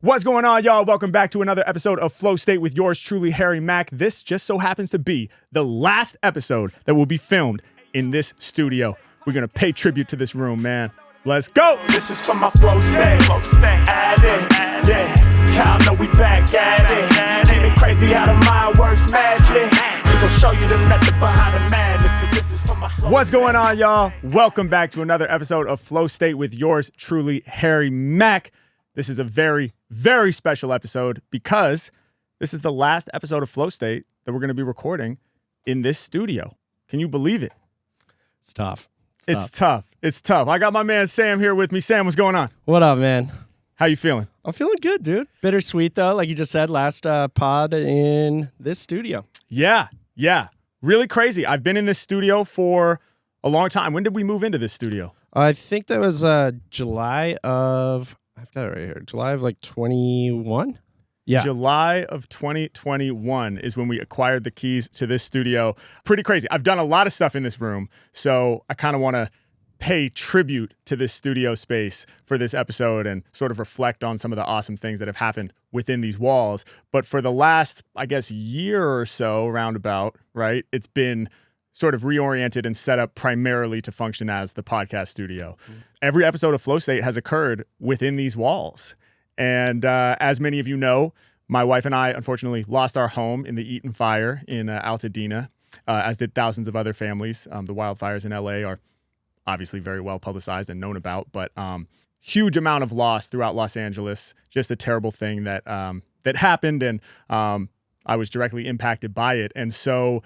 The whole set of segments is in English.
What's going on, y'all? Welcome back to another episode of Flow State with yours truly, Harry Mack. This just so happens to be the last episode that will be filmed in this studio. We're going to pay tribute to this room, man. Let's go. This is for my flow state. Add it, yeah. Y'all know we back at it. Ain't it crazy how the mind works magic? We gon' show you the method behind the madness, 'cause this is for my flow. What's going on, y'all? Welcome back to another episode of Flow State with yours truly, Harry Mack. This is a very, very special episode because this is the last episode of Flow State that we're going to be recording in this studio. Can you believe it? It's tough. It's tough. I got my man Sam here with me. Sam, what's going on? What up, man? How you feeling? I'm feeling good, dude. Bittersweet, though, like you just said, last pod in this studio. Yeah. Really crazy. I've been in this studio for a long time. When did we move into this studio? I think that was July of, I've got it right here, July of like 21? Yeah. July of 2021 is when we acquired the keys to this studio. Pretty crazy. I've done a lot of stuff in this room, so I kind of want to pay tribute to this studio space for this episode and sort of reflect on some of the awesome things that have happened within these walls. But for the last, I guess, year or so, roundabout, right, it's been sort of reoriented and set up primarily to function as the podcast studio. Every episode of Flow State has occurred within these walls. And as many of you know, my wife and I, unfortunately, lost our home in the Eaton fire in Altadena, as did thousands of other families. The wildfires in LA are obviously very well publicized and known about, but huge amount of loss throughout Los Angeles. Just a terrible thing that that happened, and I was directly impacted by it. And so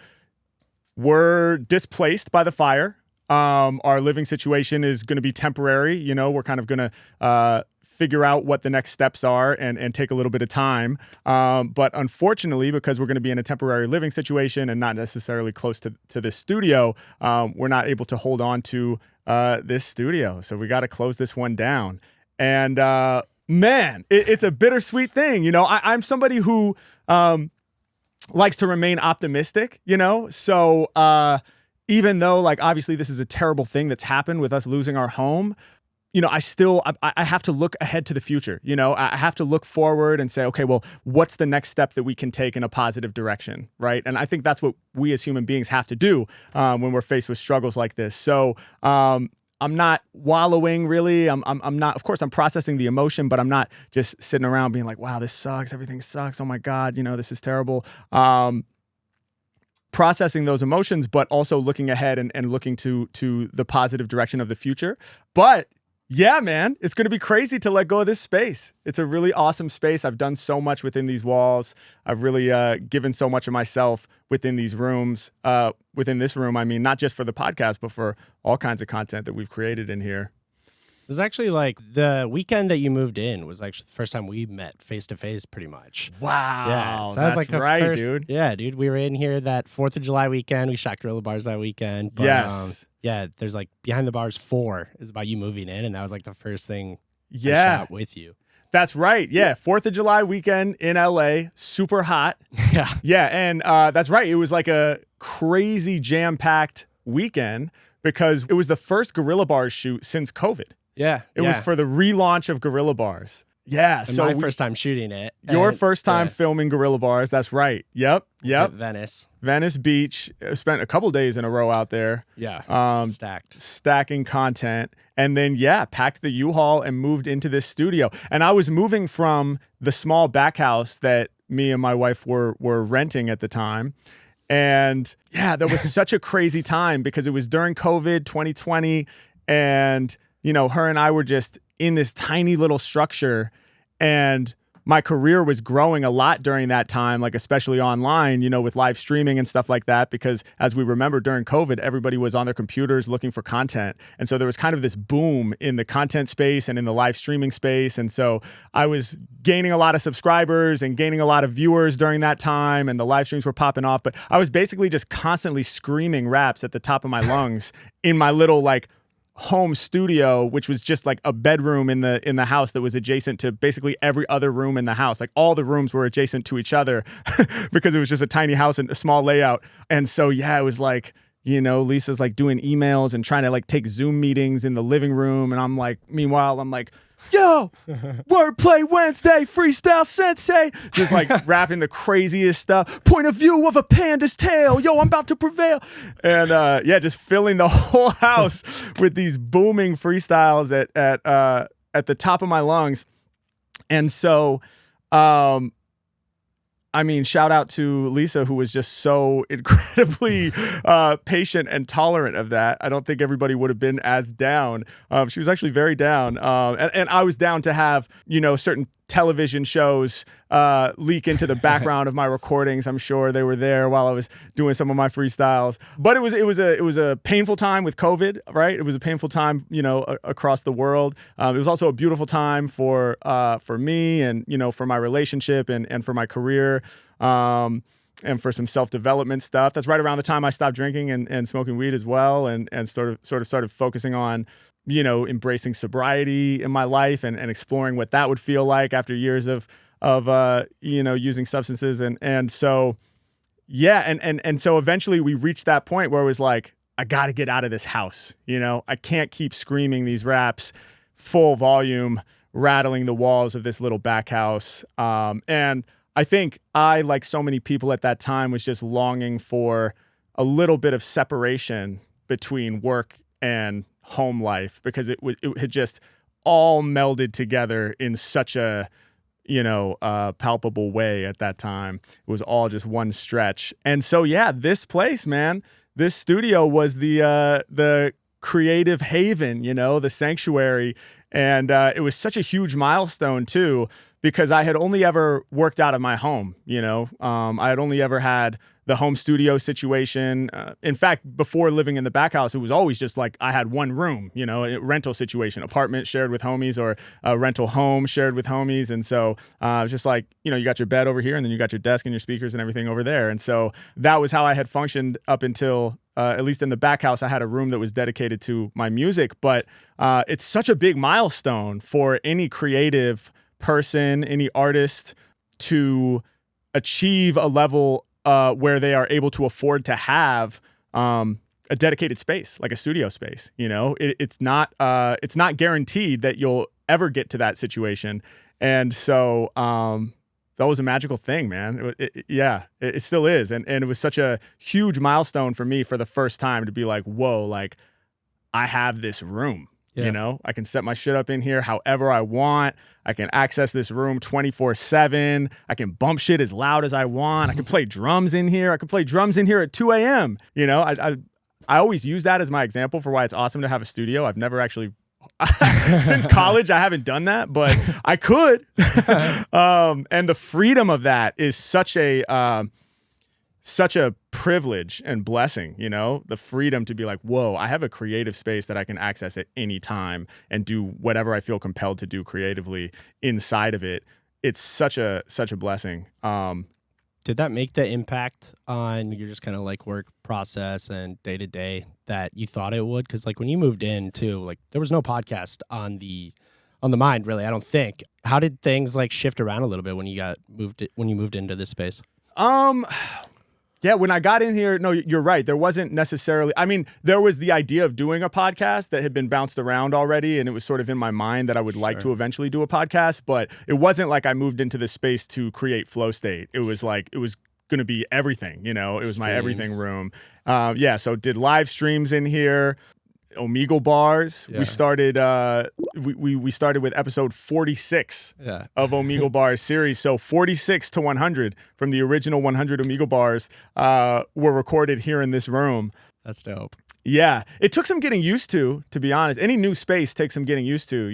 we're displaced by the fire. Our living situation is going to be temporary. You know, we're kind of going to figure out what the next steps are and take a little bit of time. But unfortunately, because we're going to be in a temporary living situation and not necessarily close to this studio, we're not able to hold on to this studio. So we got to close this one down. And man, it's a bittersweet thing. You know, I'm somebody who likes to remain optimistic, you know? So even though, like, obviously this is a terrible thing that's happened with us losing our home, you know, I have to look ahead to the future. You know, I have to look forward and say, okay, well, what's the next step that we can take in a positive direction, right? And I think that's what we as human beings have to do when we're faced with struggles like this. So I'm not wallowing, really. I'm not. Of course, I'm processing the emotion, but I'm not just sitting around being like, wow, this sucks. Everything sucks. Oh my God, you know, this is terrible. Processing those emotions, but also looking ahead and looking to the positive direction of the future. But yeah, man, it's going to be crazy to let go of this space. It's a really awesome space. I've done so much within these walls. I've really given so much of myself within these rooms, within this room. I mean, not just for the podcast, but for all kinds of content that we've created in here. It was actually like the weekend that you moved in was actually the first time we met face to face, pretty much. Wow. Yeah, so that that's was like right, first, dude. Yeah, dude. We were in here that 4th of July weekend. We shot Gorilla Bars that weekend. But, Yes. Yeah, there's like Behind the Bars 4 is about you moving in, and that was like the first thing I shot with you. That's right. Yeah. 4th of July weekend in LA, super hot. Yeah. Yeah. And that's right. It was like a crazy jam-packed weekend because it was the first Gorilla Bars shoot since COVID. Yeah. It was for the relaunch of Gorilla Bars. Yeah. And so my first time shooting it. Your first time filming Gorilla Bars. That's right. Yep. At Venice Beach. Spent a couple days in a row out there. Yeah. Stacking content. And then, packed the U-Haul and moved into this studio. And I was moving from the small back house that me and my wife were renting at the time. And yeah, that was such a crazy time because it was during COVID 2020. And, you know, her and I were just in this tiny little structure, and my career was growing a lot during that time, like especially online, you know, with live streaming and stuff like that, because as we remember during COVID, everybody was on their computers looking for content. And so there was kind of this boom in the content space and in the live streaming space. And so I was gaining a lot of subscribers and gaining a lot of viewers during that time, and the live streams were popping off. But I was basically just constantly screaming raps at the top of my lungs in my little like home studio, which was just like a bedroom in the house that was adjacent to basically every other room in the house. Like all the rooms were adjacent to each other because it was just a tiny house and a small layout. And so, yeah, it was like, you know, Lisa's like doing emails and trying to like take Zoom meetings in the living room. And I'm like, meanwhile, I'm like yo, wordplay Wednesday, freestyle sensei, just like rapping the craziest stuff. Point of view of a panda's tail, yo, I'm about to prevail. And yeah, just filling the whole house with these booming freestyles at the top of my lungs. And so, I mean, shout out to Lisa, who was just so incredibly patient and tolerant of that. I don't think everybody would have been as down. She was actually very down. And I was down to have, certain television shows leak into the background of my recordings. I'm sure they were there while I was doing some of my freestyles. But it was a painful time with COVID, right? It was a painful time, across the world. It was also a beautiful time for me and, for my relationship and for my career. And for some self-development stuff. That's right around the time I stopped drinking and smoking weed as well, and sort of started focusing on, embracing sobriety in my life and exploring what that would feel like after years of using substances. And so, yeah. And so eventually we reached that point where it was like, I got to get out of this house. I can't keep screaming these raps full volume, rattling the walls of this little back house. And I think I, like so many people at that time, was just longing for a little bit of separation between work and home life, because it had just all melded together in such a, palpable way at that time. It was all just one stretch. And so, yeah, this place, man, this studio was the creative haven, the sanctuary. And it was such a huge milestone, too, because I had only ever worked out of my home, I had only ever had the home studio situation. In fact, before living in the back house, it was always just like I had one room, a rental situation, apartment shared with homies, or a rental home shared with homies. And so it was just like, you got your bed over here, and then you got your desk and your speakers and everything over there. And so that was how I had functioned up until, at least in the back house, I had a room that was dedicated to my music. But it's such a big milestone for any creative person, any artist, to achieve a level where they are able to afford to have a dedicated space, like a studio space. It's not guaranteed that you'll ever get to that situation. And so that was a magical thing, man. It still is. And it was such a huge milestone for me for the first time to be like, whoa, like I have this room. Yeah. I can set my shit up in here however I want. I can access this room 24/7. I can bump shit as loud as I want. I can play drums in here. I can play drums in here at 2 a.m. I always use that as my example for why it's awesome to have a studio. I've never actually, since college, I haven't done that, but I could. And the freedom of that is such a privilege and blessing, the freedom to be like, whoa, I have a creative space that I can access at any time and do whatever I feel compelled to do creatively inside of it. It's such a blessing. Did that make the impact on your just kind of like work process and day to day that you thought it would? Because like when you moved in too, like there was no podcast on the mind really, I don't think. How did things like shift around a little bit when you moved into this space? Yeah, when I got in here, no, you're right. There wasn't necessarily, there was the idea of doing a podcast that had been bounced around already, and it was sort of in my mind that I would like to eventually do a podcast, but it wasn't like I moved into this space to create flow state. It was like, it was going to be everything, it was my everything room. So did live streams in here. Omegle Bars. Yeah. We started we started with episode 46 of Omegle Bars series. So 46 to 100 from the original 100 Omegle Bars were recorded here in this room. That's dope. Yeah. It took some getting used to be honest. Any new space takes some getting used to,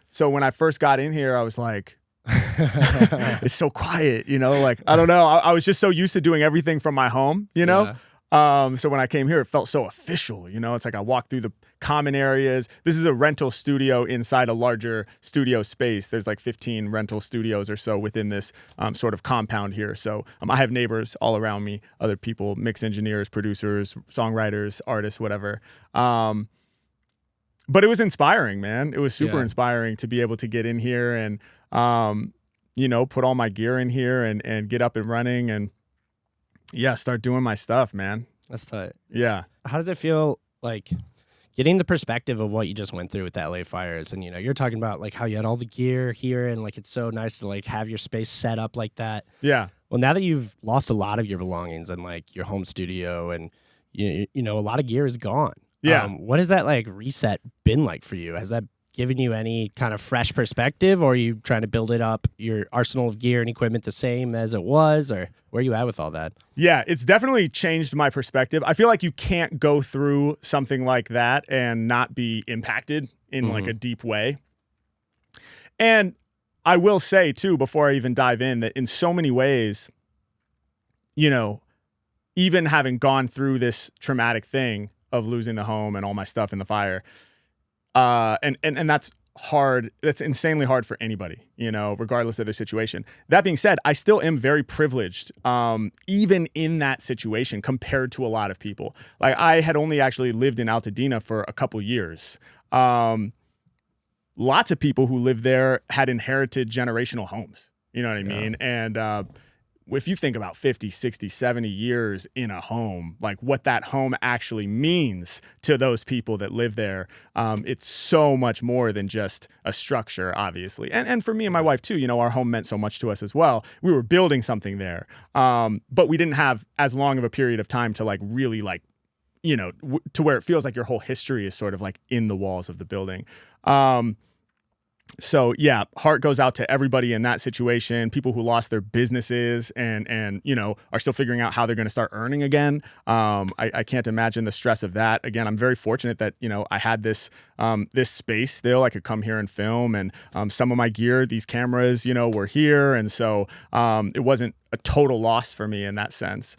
So when I first got in here, I was like, it's so quiet, like, I don't know. I was just so used to doing everything from my home, Yeah. So when I came here, it felt so official, it's like I walked through the common areas. This is a rental studio inside a larger studio space. There's like 15 rental studios or so within this sort of compound here. So I have neighbors all around me, other people, mix engineers, producers, songwriters, artists, whatever. But it was inspiring, man. It was super inspiring to be able to get in here and, put all my gear in here and get up and running and, start doing my stuff, man. That's tight. Yeah. How does it feel like, getting the perspective of what you just went through with the LA fires. And, you're talking about like how you had all the gear here and like it's so nice to like have your space set up like that. Yeah. Well, now that you've lost a lot of your belongings and like your home studio and, a lot of gear is gone. Yeah. What has that like reset been like for you? Has that given you any kind of fresh perspective, or are you trying to build it up, your arsenal of gear and equipment the same as it was, or where are you at with all that? Yeah, it's definitely changed my perspective. I feel like you can't go through something like that and not be impacted in like a deep way. And I will say too, before I even dive in, that in so many ways, even having gone through this traumatic thing of losing the home and all my stuff in the fire, and that's hard. That's insanely hard for anybody, regardless of their situation. That being said, I still am very privileged, even in that situation compared to a lot of people. Like I had only actually lived in Altadena for a couple years. Lots of people who lived there had inherited generational homes. You know what I mean? And, if you think about 50, 60, 70 years in a home, like what that home actually means to those people that live there, it's so much more than just a structure, obviously. And for me and my wife too, our home meant so much to us as well. We were building something there, but we didn't have as long of a period of time to like really like, to where it feels like your whole history is sort of like in the walls of the building. So yeah, heart goes out to everybody in that situation, people who lost their businesses and are still figuring out how they're going to start earning again. I can't imagine the stress of that. Again, I'm very fortunate that, I had this space still. I could come here and film, and some of my gear, these cameras, were here. And so it wasn't a total loss for me in that sense.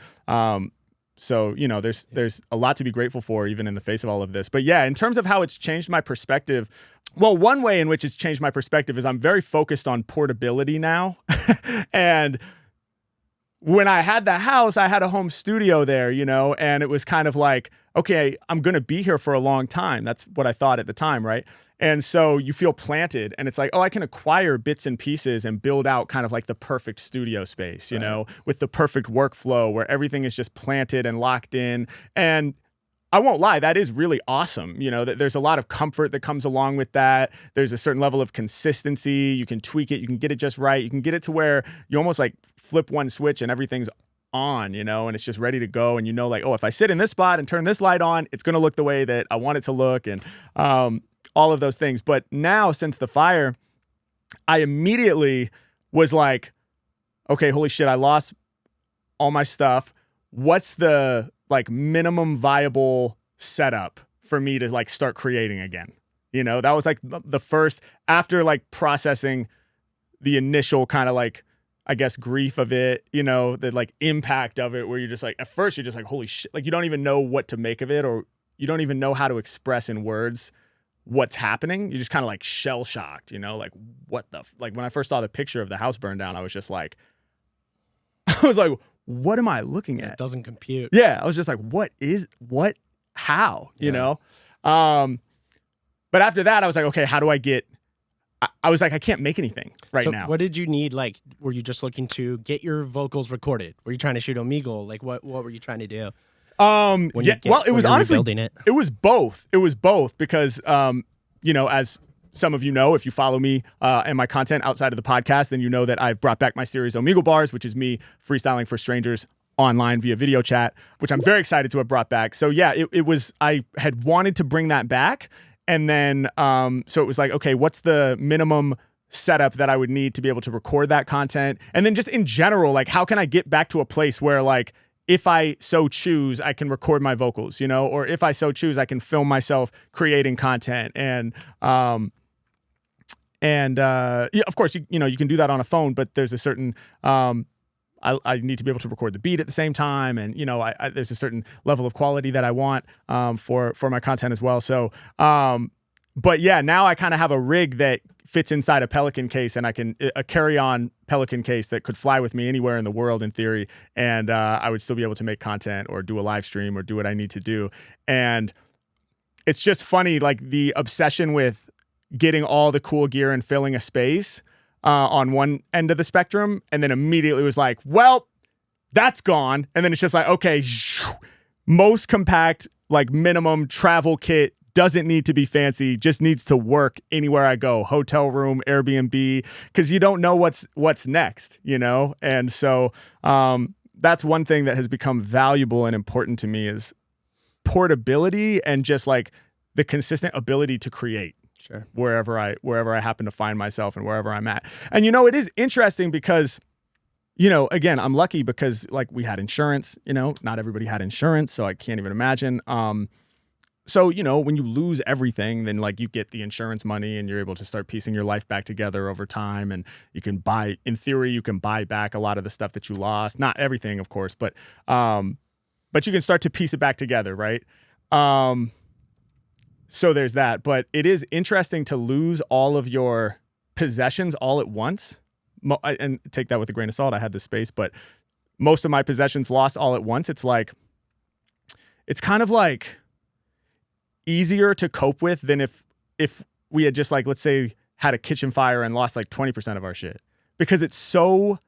So, there's a lot to be grateful for even in the face of all of this. But yeah, in terms of how it's changed my perspective, well, one way in which it's changed my perspective is I'm very focused on portability now. And when I had the house, I had a home studio there, and it was kind of like, okay, I'm going to be here for a long time. That's what I thought at the time, right? And so you feel planted, and it's like, oh, I can acquire bits and pieces and build out kind of like the perfect studio space, with the perfect workflow where everything is just planted and locked in. And I won't lie, that is really awesome. That there's a lot of comfort that comes along with that. There's a certain level of consistency. You can tweak it. You can get it just right. You can get it to where you almost like flip one switch and everything's on, and it's just ready to go. And like, oh, if I sit in this spot and turn this light on, it's going to look the way that I want it to look. And all of those things. But now, since the fire, I immediately was like, okay, holy shit, I lost all my stuff. What's the like minimum viable setup for me to like start creating again? That was like the first, after like processing the initial kind of like, I guess, grief of it, the like impact of it, where you're just like, at first you're just like, holy shit, like you don't even know what to make of it, or you don't even know how to express in words what's happening. You're just kind of like shell shocked, like what the, like when I first saw the picture of the house burned down, I was just like, what am I looking at? It doesn't compute. Yeah. I was just like, how, but after that I was like, okay, how do I get, I was like, I can't make anything now. What did you need? Like, were you just looking to get your vocals recorded? Were you trying to shoot Omegle? Like what were you trying to do? It was honestly, it was both. It was both because, as some of if you follow me and my content outside of the podcast, then that I've brought back my series Omegle Bars, which is me freestyling for strangers online via video chat, which I'm very excited to have brought back. So yeah, it was, I had wanted to bring that back. And then, so it was like, okay, what's the minimum setup that I would need to be able to record that content? And then just in general, like, how can I get back to a place where like, if I so choose, I can record my vocals, or if I so choose, I can film myself creating content. And yeah, of course, you can do that on a phone, but there's a certain, I need to be able to record the beat at the same time. And, there's a certain level of quality that I want, for my content as well. So, but yeah, now I kind of have a rig that fits inside a Pelican case, and I can a carry-on Pelican case that could fly with me anywhere in the world in theory. And I would still be able to make content or do a live stream or do what I need to do. And it's just funny, like the obsession with getting all the cool gear and filling a space on one end of the spectrum. And then immediately was like, well, that's gone. And then it's just like, okay, most compact, like minimum travel kit doesn't need to be fancy, just needs to work anywhere I go, hotel room, Airbnb, because you don't know what's next, you know? And so that's one thing that has become valuable and important to me is portability and just like the consistent ability to create. Sure. Wherever I happen to find myself and wherever I'm at. And, you know, it is interesting because, you know, again, I'm lucky because like we had insurance, you know, not everybody had insurance, so I can't even imagine. So, you know, when you lose everything, then like you get the insurance money and you're able to start piecing your life back together over time. And you can buy, in theory, you can buy back a lot of the stuff that you lost. Not everything, of course, but you can start to piece it back together, right? So there's that. But it is interesting to lose all of your possessions all at once. And take that with a grain of salt. I had the space, but most of my possessions lost all at once. It's like, it's kind of like easier to cope with than if we had just like, let's say, had a kitchen fire and lost like 20% of our shit, because it's so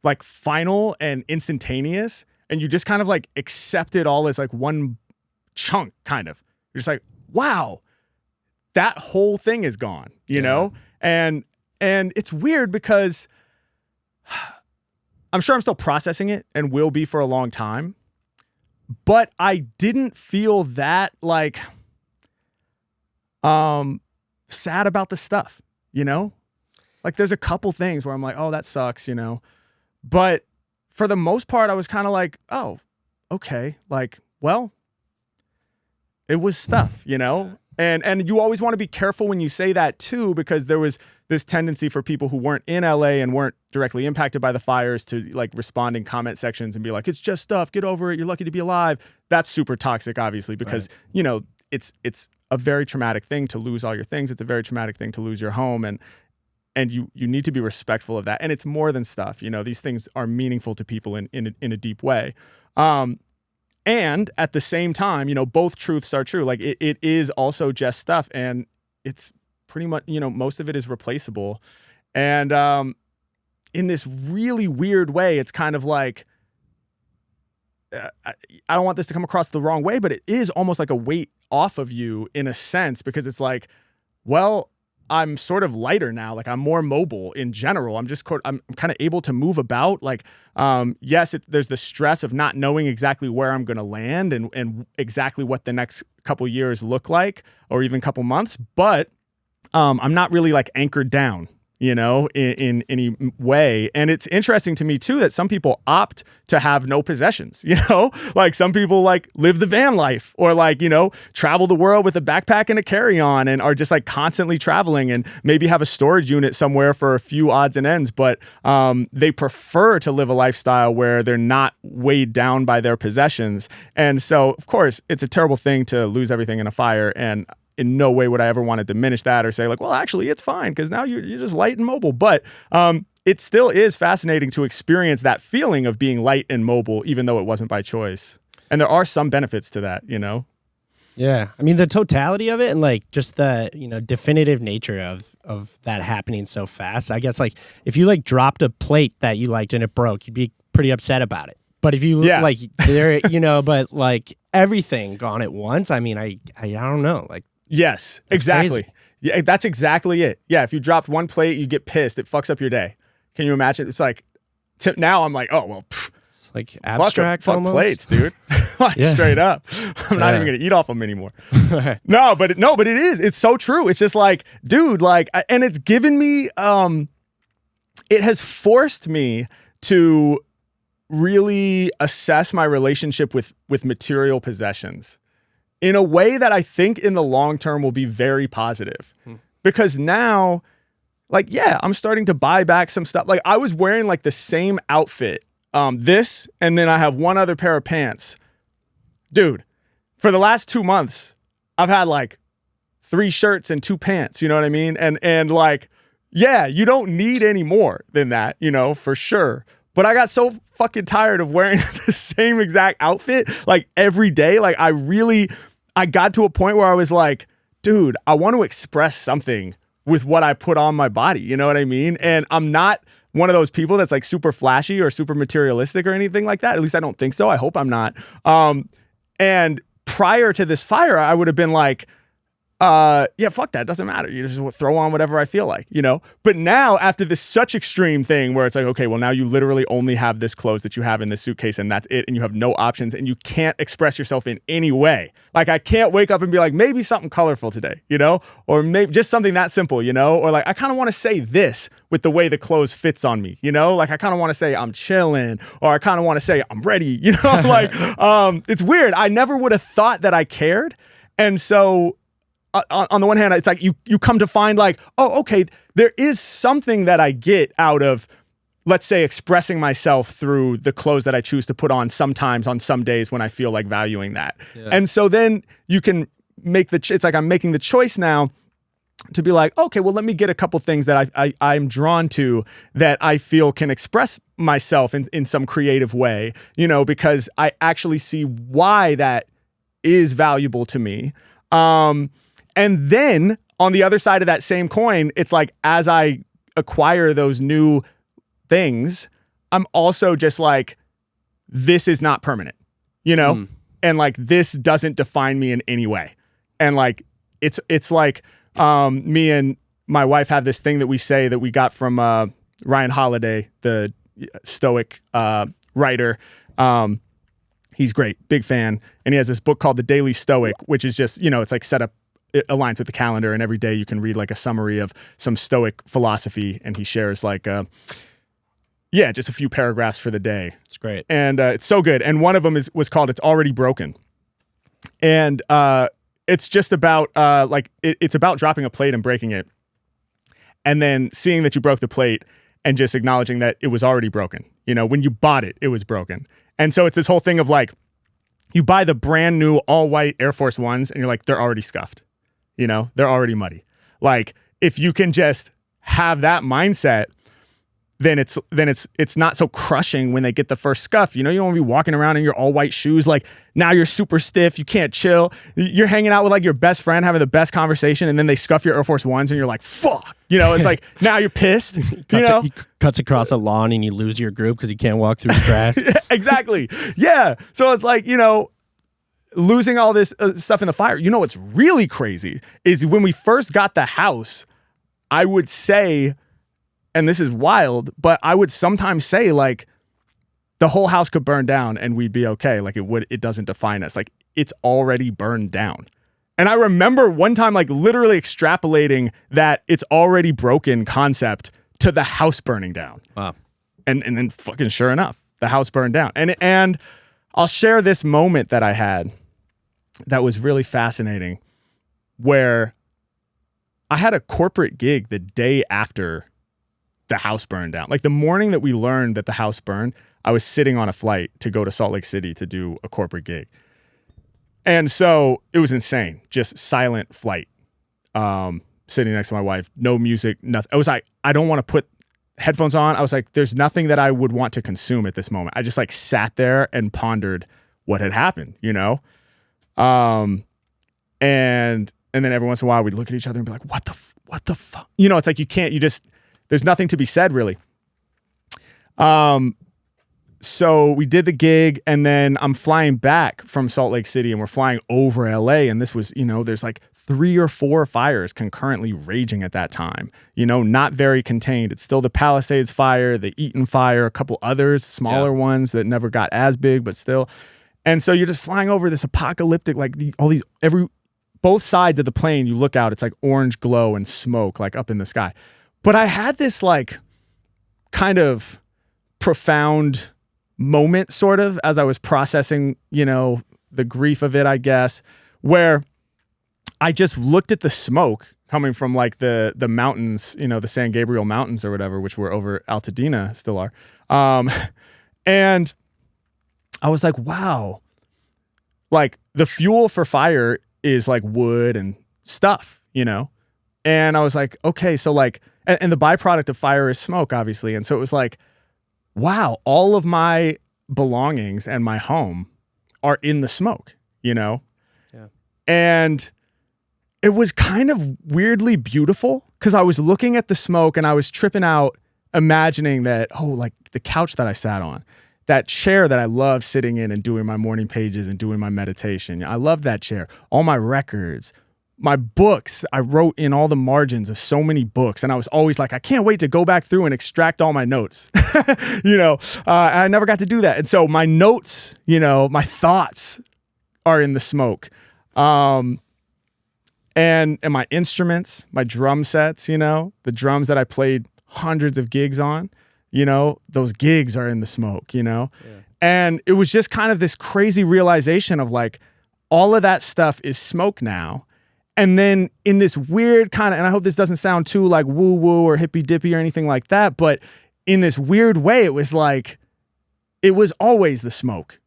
like final and instantaneous, and you just kind of like accept it all as like one chunk, kind of. You're just like, wow, that whole thing is gone, you know? And it's weird because I'm sure I'm still processing it and will be for a long time, but I didn't feel that like sad about the stuff, you know? Like there's a couple things where I'm like, oh, that sucks, you know? But for the most part, I was kind of like, oh, okay. Like, well, it was stuff, you know? And you always want to be careful when you say that too, because there was this tendency for people who weren't in LA and weren't directly impacted by the fires to like respond in comment sections and be like, it's just stuff, get over it, you're lucky to be alive. That's super toxic, obviously, because, you know, it's a very traumatic thing to lose all your things. It's a very traumatic thing to lose your home. And you need to be respectful of that. And it's more than stuff, you know, these things are meaningful to people in a deep way. And at the same time, you know, both truths are true. Like it is also just stuff, and it's pretty much, you know, most of it is replaceable. And in this really weird way, it's kind of like, I don't want this to come across the wrong way, but it is almost like a weight off of you in a sense, because it's like, well, I'm sort of lighter now. Like I'm more mobile in general. I'm kind of able to move about. Like, yes, there's the stress of not knowing exactly where I'm going to land and exactly what the next couple years look like, or even couple months. But I'm not really like anchored down, you know, in any way. And it's interesting to me too that some people opt to have no possessions, you know, like some people like live the van life, or like, you know, travel the world with a backpack and a carry-on and are just like constantly traveling, and maybe have a storage unit somewhere for a few odds and ends, but they prefer to live a lifestyle where they're not weighed down by their possessions. And so, of course, it's a terrible thing to lose everything in a fire, and in no way would I ever want to diminish that or say like, well, actually it's fine because now you're just light and mobile. But it still is fascinating to experience that feeling of being light and mobile, even though it wasn't by choice. And there are some benefits to that, you know? Yeah. I mean, the totality of it and like just the, you know, definitive nature of that happening so fast. I guess like if you like dropped a plate that you liked and it broke, you'd be pretty upset about it. But if you like there, you know, but like everything gone at once, I mean, I don't know, like. Yes, exactly. Crazy. Yeah, that's exactly it. Yeah, if you dropped one plate, you get pissed. It fucks up your day. Can you imagine? It's like, now I'm like, oh, well, it's like abstract fuck plates, dude. Like, straight up. I'm not even going to eat off them anymore. No, but it is. It's so true. It's just like, dude, like, and it's given me, it has forced me to really assess my relationship with material possessions in a way that I think in the long term will be very positive. Because now, like, yeah, I'm starting to buy back some stuff. Like I was wearing like the same outfit, this, and then I have one other pair of pants. Dude, for the last 2 months, I've had like 3 shirts and 2 pants, you know what I mean? And like, yeah, you don't need any more than that, you know, for sure. But I got so fucking tired of wearing the same exact outfit like every day. Like I got to a point where I was like, dude, I want to express something with what I put on my body. You know what I mean? And I'm not one of those people that's like super flashy or super materialistic or anything like that. At least I don't think so. I hope I'm not. And prior to this fire, I would have been like, yeah, fuck that. Doesn't matter. You just throw on whatever I feel like, you know? But now after this such extreme thing where it's like, okay, well now you literally only have this clothes that you have in this suitcase and that's it. And you have no options and you can't express yourself in any way. Like I can't wake up and be like, maybe something colorful today, you know? Or maybe just something that simple, you know? Or like, I kind of want to say this with the way the clothes fits on me, you know? Like I kind of want to say I'm chilling, or I kind of want to say I'm ready, you know? Like, it's weird. I never would have thought that I cared. And so on the one hand, it's like you come to find like, oh, okay, there is something that I get out of, let's say, expressing myself through the clothes that I choose to put on sometimes on some days when I feel like valuing that. Yeah. And so then you can make it's like I'm making the choice now to be like, okay, well, let me get a couple things that I'm drawn to that I feel can express myself in some creative way, you know, because I actually see why that is valuable to me. And then on the other side of that same coin, it's like, as I acquire those new things, I'm also just like, this is not permanent, you know? And like, this doesn't define me in any way. And like, it's like, me and my wife have this thing that we say that we got from, Ryan Holiday, the Stoic, writer. He's great, big fan. And he has this book called The Daily Stoic, which is just, you know, it's like set up, it aligns with the calendar, and every day you can read like a summary of some Stoic philosophy, and he shares like, just a few paragraphs for the day. It's great. And it's so good. And one of them was called It's Already Broken. And it's just about, it's about dropping a plate and breaking it, and then seeing that you broke the plate and just acknowledging that it was already broken. You know, when you bought it, it was broken. And so it's this whole thing of like, you buy the brand new all white Air Force Ones and you're like, they're already scuffed. You know, they're already muddy. Like if you can just have that mindset, then it's not so crushing when they get the first scuff. You know, you don't want to be walking around in your all white shoes. Like now you're super stiff. You can't chill. You're hanging out with like your best friend, having the best conversation. And then they scuff your Air Force Ones and you're like, fuck, you know, it's like, now you're pissed. He cuts across a lawn and you lose your group because you can't walk through the grass. Exactly. Yeah. So it's like, you know, losing all this stuff in the fire. You know, what's really crazy is when we first got the house, I would say, and this is wild, but I would sometimes say like the whole house could burn down and we'd be okay. Like it doesn't define us. Like it's already burned down. And I remember one time like literally extrapolating that it's already broken concept to the house burning down. Wow. And then fucking sure enough, the house burned down. And I'll share this moment that I had that was really fascinating, where I had a corporate gig the day after the house burned down. Like the morning that we learned that the house burned, I was sitting on a flight to go to Salt Lake City to do a corporate gig. And so it was insane, just silent flight, sitting next to my wife, no music, nothing. I was like, I don't want to put headphones on. I was like, there's nothing that I would want to consume at this moment. I just like sat there and pondered what had happened, you know? And then every once in a while we'd look at each other and be like, what the fuck? You know, it's like, there's nothing to be said really. So we did the gig, and then I'm flying back from Salt Lake City and we're flying over LA. And this was, you know, there's like 3 or 4 fires concurrently raging at that time, you know, not very contained. It's still the Palisades fire, the Eaton fire, a couple others, smaller ones that never got as big, but still. And so you're just flying over this apocalyptic, like both sides of the plane, you look out, it's like orange glow and smoke, like up in the sky. But I had this like kind of profound moment sort of as I was processing, you know, the grief of it, I guess, where I just looked at the smoke coming from like the mountains, you know, the San Gabriel Mountains or whatever, which were over Altadena, still are. And I was like, wow, like the fuel for fire is like wood and stuff, you know? And I was like, okay, so like, and the byproduct of fire is smoke, obviously. And so it was like, wow, all of my belongings and my home are in the smoke, you know? Yeah. And it was kind of weirdly beautiful because I was looking at the smoke and I was tripping out, imagining that, oh, like the couch that I sat on, that chair that I love sitting in and doing my morning pages and doing my meditation. I love that chair. All my records, my books, I wrote in all the margins of so many books, and I was always like, I can't wait to go back through and extract all my notes. I never got to do that. And so my notes, my thoughts are in the smoke. And my instruments, my drum sets, the drums that I played hundreds of gigs on, those gigs are in the smoke, Yeah. And it was just kind of this crazy realization of like, all of that stuff is smoke now. And then in this weird kind of, and I hope this doesn't sound too like woo woo or hippy dippy or anything like that, but in this weird way, it was like, it was always the smoke,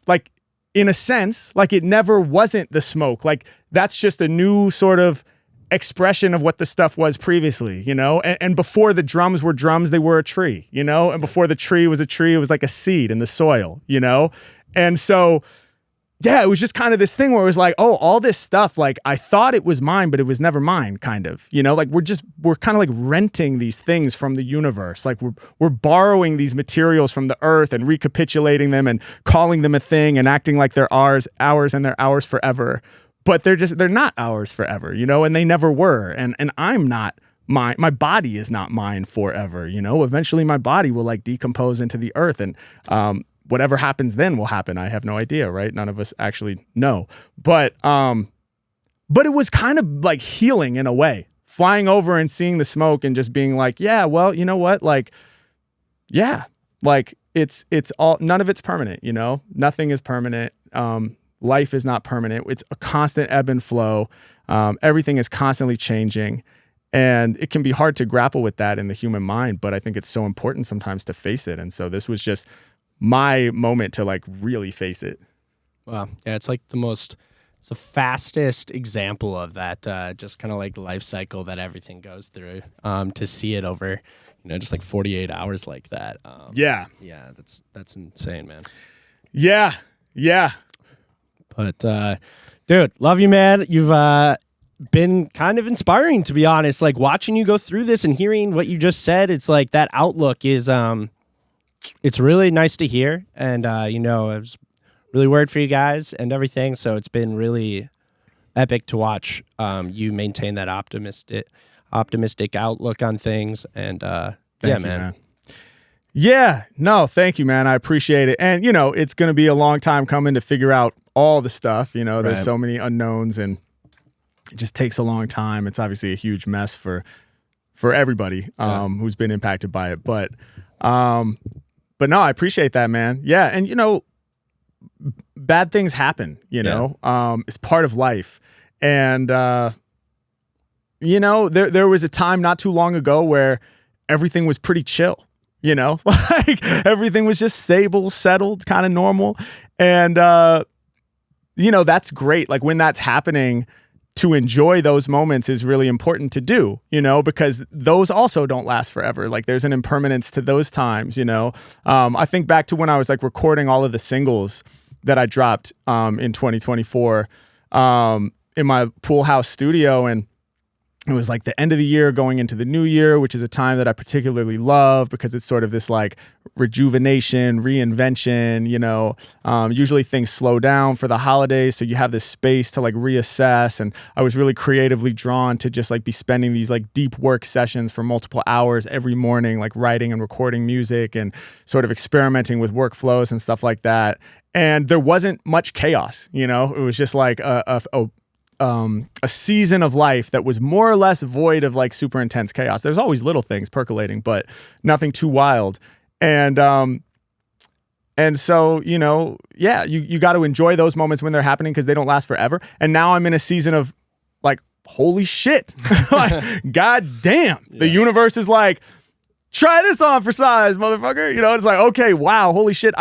like in a sense, like it never wasn't the smoke. Like that's just a new sort of expression of what the stuff was previously, and before the drums were drums, they were a tree, and before the tree was a tree, it was like a seed in the soil, And so, yeah, it was just kind of this thing where it was like, oh, all this stuff, like I thought it was mine, but it was never mine, kind of, like we're kind of like renting these things from the universe. Like we're borrowing these materials from the earth and recapitulating them and calling them a thing and acting like they're ours and they're ours forever. But they're not ours forever, and they never were. And I'm not mine. My body is not mine forever, eventually my body will like decompose into the earth and, whatever happens then will happen. I have no idea, right? None of us actually know. But it was kind of like healing in a way, flying over and seeing the smoke and just being like, yeah, well, you know what? Like, yeah, like it's all, none of it's permanent, nothing is permanent. Life is not permanent. It's a constant ebb and flow. Everything is constantly changing. And it can be hard to grapple with that in the human mind, but I think it's so important sometimes to face it. And so this was just my moment to like really face it. Wow. Yeah, it's like it's the fastest example of that, just kind of like life cycle that everything goes through, to see it over, just like 48 hours like that. Yeah. Yeah, that's insane, man. Yeah. Yeah. But, dude, love you, man. You've been kind of inspiring, to be honest. Like watching you go through this and hearing what you just said, it's like that outlook is, it's really nice to hear. And, I was really worried for you guys and everything. So it's been really epic to watch you maintain that optimistic outlook on things. And, Thank you, man. Yeah, no, thank you, man. I appreciate it. And, it's going to be a long time coming to figure out all the stuff. There's so many unknowns and it just takes a long time. It's obviously a huge mess for everybody who's been impacted by it. But no, I appreciate that, man. Yeah. And, bad things happen, it's part of life. And, there was a time not too long ago where everything was pretty chill, like everything was just stable, settled, kind of normal. And, that's great. Like when that's happening, to enjoy those moments is really important to do, because those also don't last forever. Like there's an impermanence to those times, I think back to when I was like recording all of the singles that I dropped in 2024 in my pool house studio. And it was like the end of the year going into the new year, which is a time that I particularly love because it's sort of this like rejuvenation, reinvention, usually things slow down for the holidays. So you have this space to like reassess. And I was really creatively drawn to just like be spending these like deep work sessions for multiple hours every morning, like writing and recording music and sort of experimenting with workflows and stuff like that. And there wasn't much chaos, it was just like a season of life that was more or less void of like super intense chaos. There's always little things percolating, but nothing too wild. And so, yeah, you got to enjoy those moments when they're happening because they don't last forever. And now I'm in a season of like, holy shit, like, God damn, the universe is like, try this on for size, motherfucker. It's like, okay, wow, holy shit.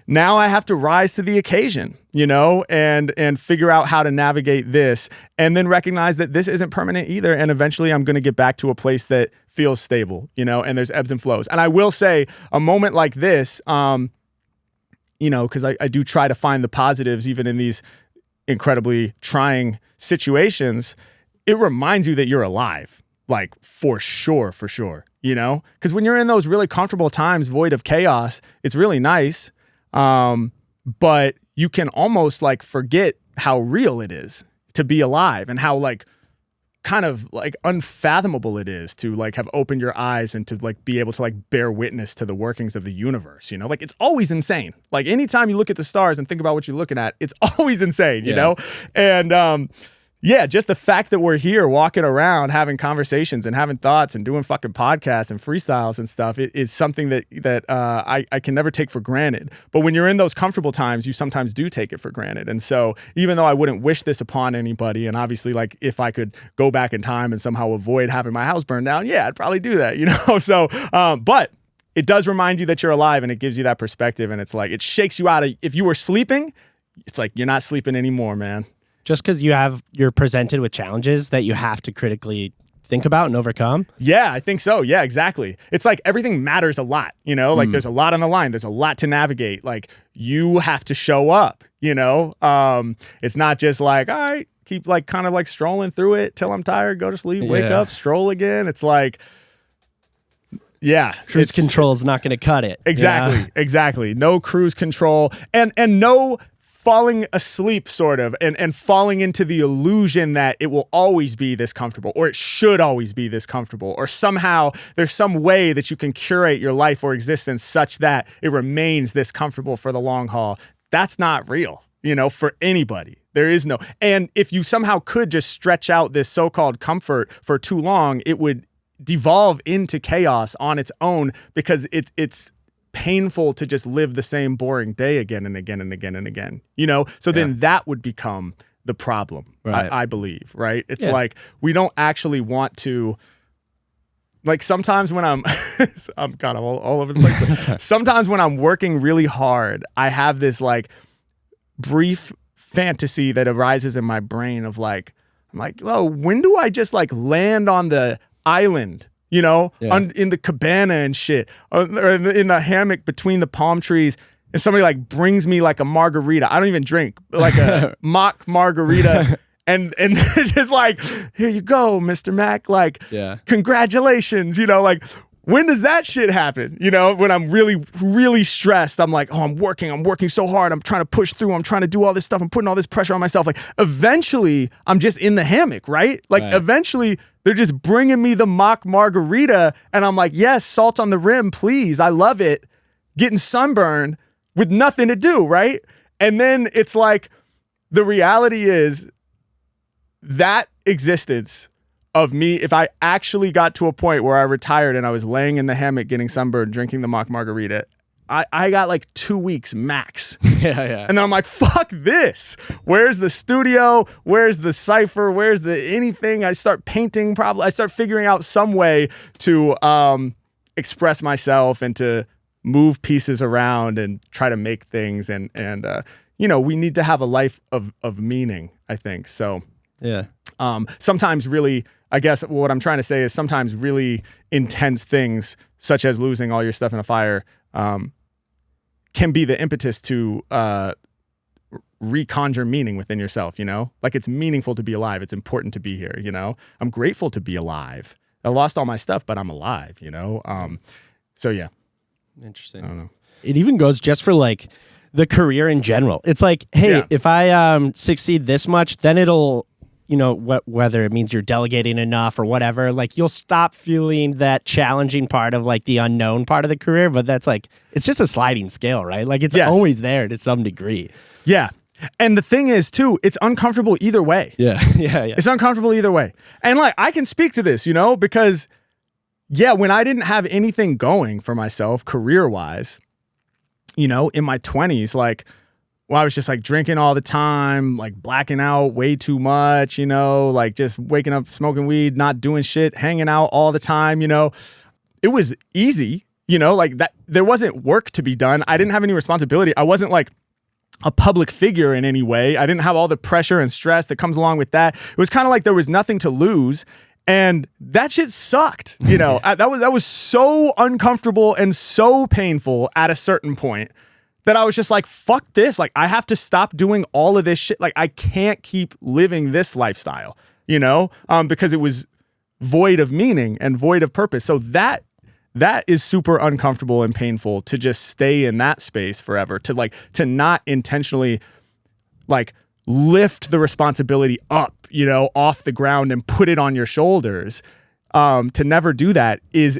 Now I have to rise to the occasion, and figure out how to navigate this and then recognize that this isn't permanent either. And eventually I'm going to get back to a place that feels stable, and there's ebbs and flows. And I will say a moment like this, cause I do try to find the positives even in these incredibly trying situations. It reminds you that you're alive, like for sure. Because when you're in those really comfortable times void of chaos, it's really nice. But you can almost like forget how real it is to be alive, and how like kind of like unfathomable it is to like have opened your eyes and to like be able to like bear witness to the workings of the universe, you know? Like it's always insane. Like anytime you look at the stars and think about what you're looking at, it's always insane, you know? And yeah, just the fact that we're here walking around having conversations and having thoughts and doing fucking podcasts and freestyles and stuff is something that I can never take for granted. But when you're in those comfortable times, you sometimes do take it for granted. And so even though I wouldn't wish this upon anybody, and obviously like if I could go back in time and somehow avoid having my house burned down, yeah, I'd probably do that, you know? So, but it does remind you that you're alive, and it gives you that perspective, and it's like, it shakes you out of, if you were sleeping, it's like, you're not sleeping anymore, man. Just because you're presented with challenges that you have to critically think about and overcome? Yeah, I think so. Yeah, exactly. It's like everything matters a lot, you know? Like there's a lot on the line. There's a lot to navigate. Like you have to show up, you know? It's not just like, all right, keep like kind of like strolling through it till I'm tired, go to sleep, wake up, stroll again. It's like, yeah. Cruise control is not going to cut it. Exactly, exactly. No cruise control and no falling asleep sort of and falling into the illusion that it will always be this comfortable, or it should always be this comfortable, or somehow there's some way that you can curate your life or existence such that it remains this comfortable for the long haul. That's not real, you know, for anybody. There is no, and if you somehow could just stretch out this so-called comfort for too long, it would devolve into chaos on its own, because it's painful to just live the same boring day again and again and again and again, you know? So then that would become the problem, right. I believe, right? It's like, we don't actually want to, like sometimes when I'm kind of all over the place, but sometimes when I'm working really hard, I have this like brief fantasy that arises in my brain of like, I'm like, well, when do I just like land on the island, you know, in the cabana and shit, or in the hammock between the palm trees, and somebody like brings me like a margarita. I don't even drink, like a mock margarita, and they're just like, here you go, Mr. Mack, like, congratulations, you know, like, when does that shit happen? You know, when I'm really, really stressed, I'm like, oh, I'm working so hard. I'm trying to push through. I'm trying to do all this stuff. I'm putting all this pressure on myself. Like, eventually, I'm just in the hammock, right? Like, eventually, they're just bringing me the mock margarita, and I'm like, yes, salt on the rim, please. I love it. Getting sunburned with nothing to do, right? And then it's like, the reality is that existence of me, if I actually got to a point where I retired and I was laying in the hammock getting sunburned, drinking the mock margarita, I got like 2 weeks max. And then I'm like, fuck this. Where's the studio? Where's the cipher? Where's the anything? I start painting, probably. I start figuring out some way to express myself and to move pieces around and try to make things. And you know, we need to have a life of meaning, I think. So sometimes really, I guess what I'm trying to say is sometimes really intense things, such as losing all your stuff in a fire, can be the impetus to reconjure meaning within yourself, you know? Like, it's meaningful to be alive. It's important to be here, you know? I'm grateful to be alive. I lost all my stuff, but I'm alive, you know? So, yeah. Interesting. I don't know. It even goes just for, like, the career in general. It's like, hey, if I succeed this much, then it'll, you know, whether it means you're delegating enough or whatever, like you'll stop feeling that challenging part of like the unknown part of the career. But that's like, it's just a sliding scale, right? Like it's always there to some degree. Yeah. And the thing is too, it's uncomfortable either way. Yeah. It's uncomfortable either way. And like, I can speak to this, you know, because when I didn't have anything going for myself career-wise, you know, in my 20s, like, well, I was just like drinking all the time, like blacking out way too much, you know, like just waking up, smoking weed, not doing shit, hanging out all the time, you know. It was easy, you know, like that. There wasn't work to be done. I didn't have any responsibility. I wasn't like a public figure in any way. I didn't have all the pressure and stress that comes along with that. It was kind of like there was nothing to lose. And that shit sucked, you know. That was so uncomfortable and so painful at a certain point that I was just like, fuck this. Like, I have to stop doing all of this shit. Like, I can't keep living this lifestyle, you know, because it was void of meaning and void of purpose. So that is super uncomfortable and painful to just stay in that space forever, to not intentionally like lift the responsibility up, off the ground and put it on your shoulders. To never do that is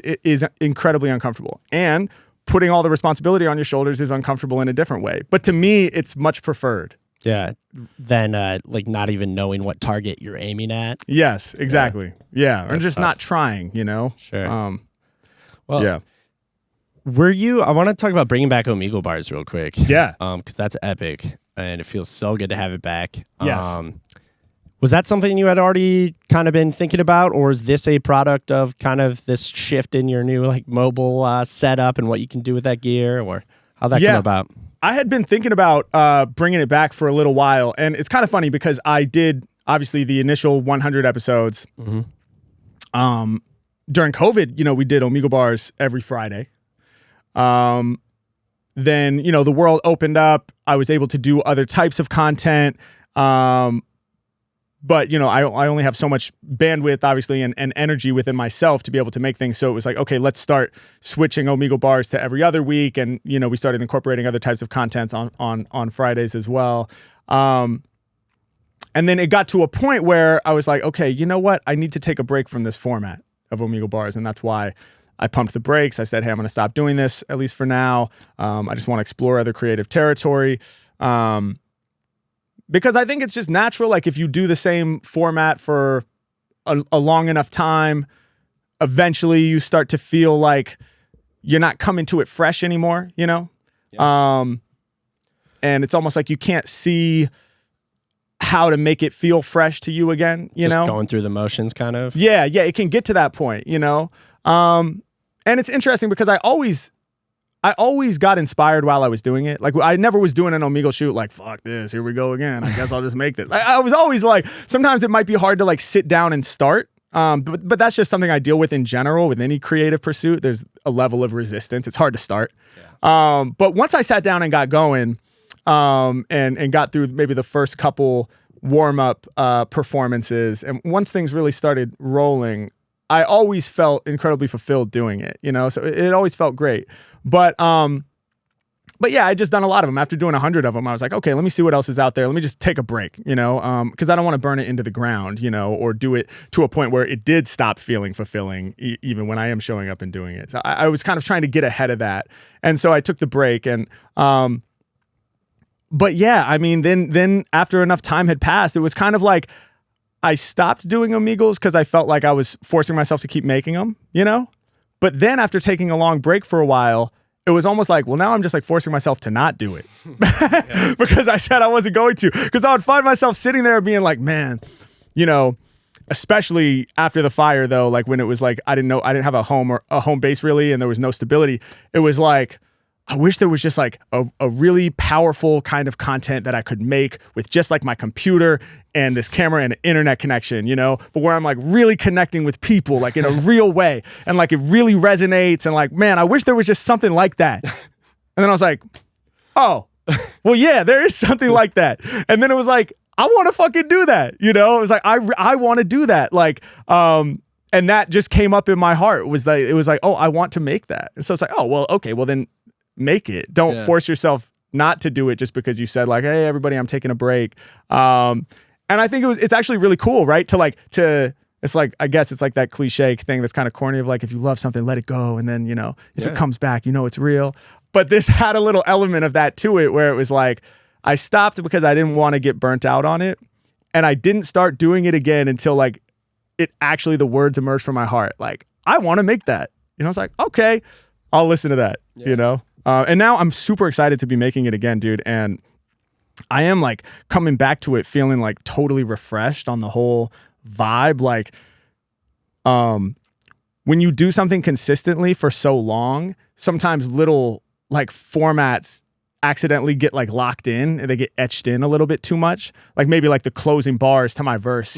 incredibly uncomfortable. And putting all the responsibility on your shoulders is uncomfortable in a different way. But to me, it's much preferred. Yeah. Than like not even knowing what target you're aiming at. Yes, exactly. Yeah. Or just tough. not trying, Sure. Well, yeah. I want to talk about bringing back Omegle Bars real quick. Yeah. Because that's epic and it feels so good to have it back. Yes. Was that something you had already kind of been thinking about, or is this a product of kind of this shift in your new like mobile setup and what you can do with that gear, or how'd that come about? I had been thinking about bringing it back for a little while, and it's kind of funny because I did obviously the initial 100 episodes. Mm-hmm. During COVID, we did Omegle Bars every Friday. Then, the world opened up. I was able to do other types of content. But, I only have so much bandwidth, obviously, and energy within myself to be able to make things. So it was like, okay, let's start switching Omegle Bars to every other week. And, we started incorporating other types of content on Fridays as well. And then it got to a point where I was like, okay, you know what? I need to take a break from this format of Omegle Bars. And that's why I pumped the brakes. I said, hey, I'm going to stop doing this, at least for now. I just want to explore other creative territory. Because I think it's just natural. Like if you do the same format for a long enough time, eventually you start to feel like you're not coming to it fresh anymore, Yeah. And it's almost like you can't see how to make it feel fresh to you again, Just going through the motions kind of. Yeah, it can get to that point, And it's interesting because I always got inspired while I was doing it. Like I never was doing an Omegle shoot like, fuck this, here we go again. I guess I'll just make this. I was always like, sometimes it might be hard to like sit down and start. But that's just something I deal with in general with any creative pursuit. There's a level of resistance. It's hard to start. Yeah. But once I sat down and got going, and got through maybe the first couple warm-up performances, and once things really started rolling, I always felt incredibly fulfilled doing it, So it always felt great. But yeah, I just done a lot of them. After doing 100 of them, I was like, okay, let me see what else is out there. Let me just take a break, because I don't want to burn it into the ground, or do it to a point where it did stop feeling fulfilling, even when I am showing up and doing it. So I was kind of trying to get ahead of that. And so I took the break. And, but yeah, I mean, then after enough time had passed, it was kind of like I stopped doing Omegles because I felt like I was forcing myself to keep making them, But then after taking a long break for a while, it was almost like, well, now I'm just like forcing myself to not do it because I said I wasn't going to, because I would find myself sitting there being like, man, especially after the fire though, like when it was like, I didn't have a home base really, and there was no stability. It was like, I wish there was just like a really powerful kind of content that I could make with just like my computer and this camera and an internet connection, but where I'm like really connecting with people like in a real way. And like it really resonates. And like, man, I wish there was just something like that. And then I was like, oh, well, yeah, there is something like that. And then it was like, I want to fucking do that. It was like, I want to do that. Like, and that just came up in my heart. It was like, oh, I want to make that. And so it's like, oh, well, okay, well then make it. Don't force yourself not to do it just because you said like, hey, everybody, I'm taking a break. And I think it's actually really cool, right? It's like, I guess it's like that cliche thing that's kind of corny of like, if you love something, let it go. And then, if it comes back, it's real. But this had a little element of that to it where it was like, I stopped because I didn't want to get burnt out on it. And I didn't start doing it again until like the words emerged from my heart. Like, I want to make that. I was like, okay, I'll listen to that, And now I'm super excited to be making it again, dude. And I am like coming back to it feeling like totally refreshed on the whole vibe. Like, when you do something consistently for so long, sometimes little like formats accidentally get like locked in and they get etched in a little bit too much. Like maybe like the closing bars to my verse,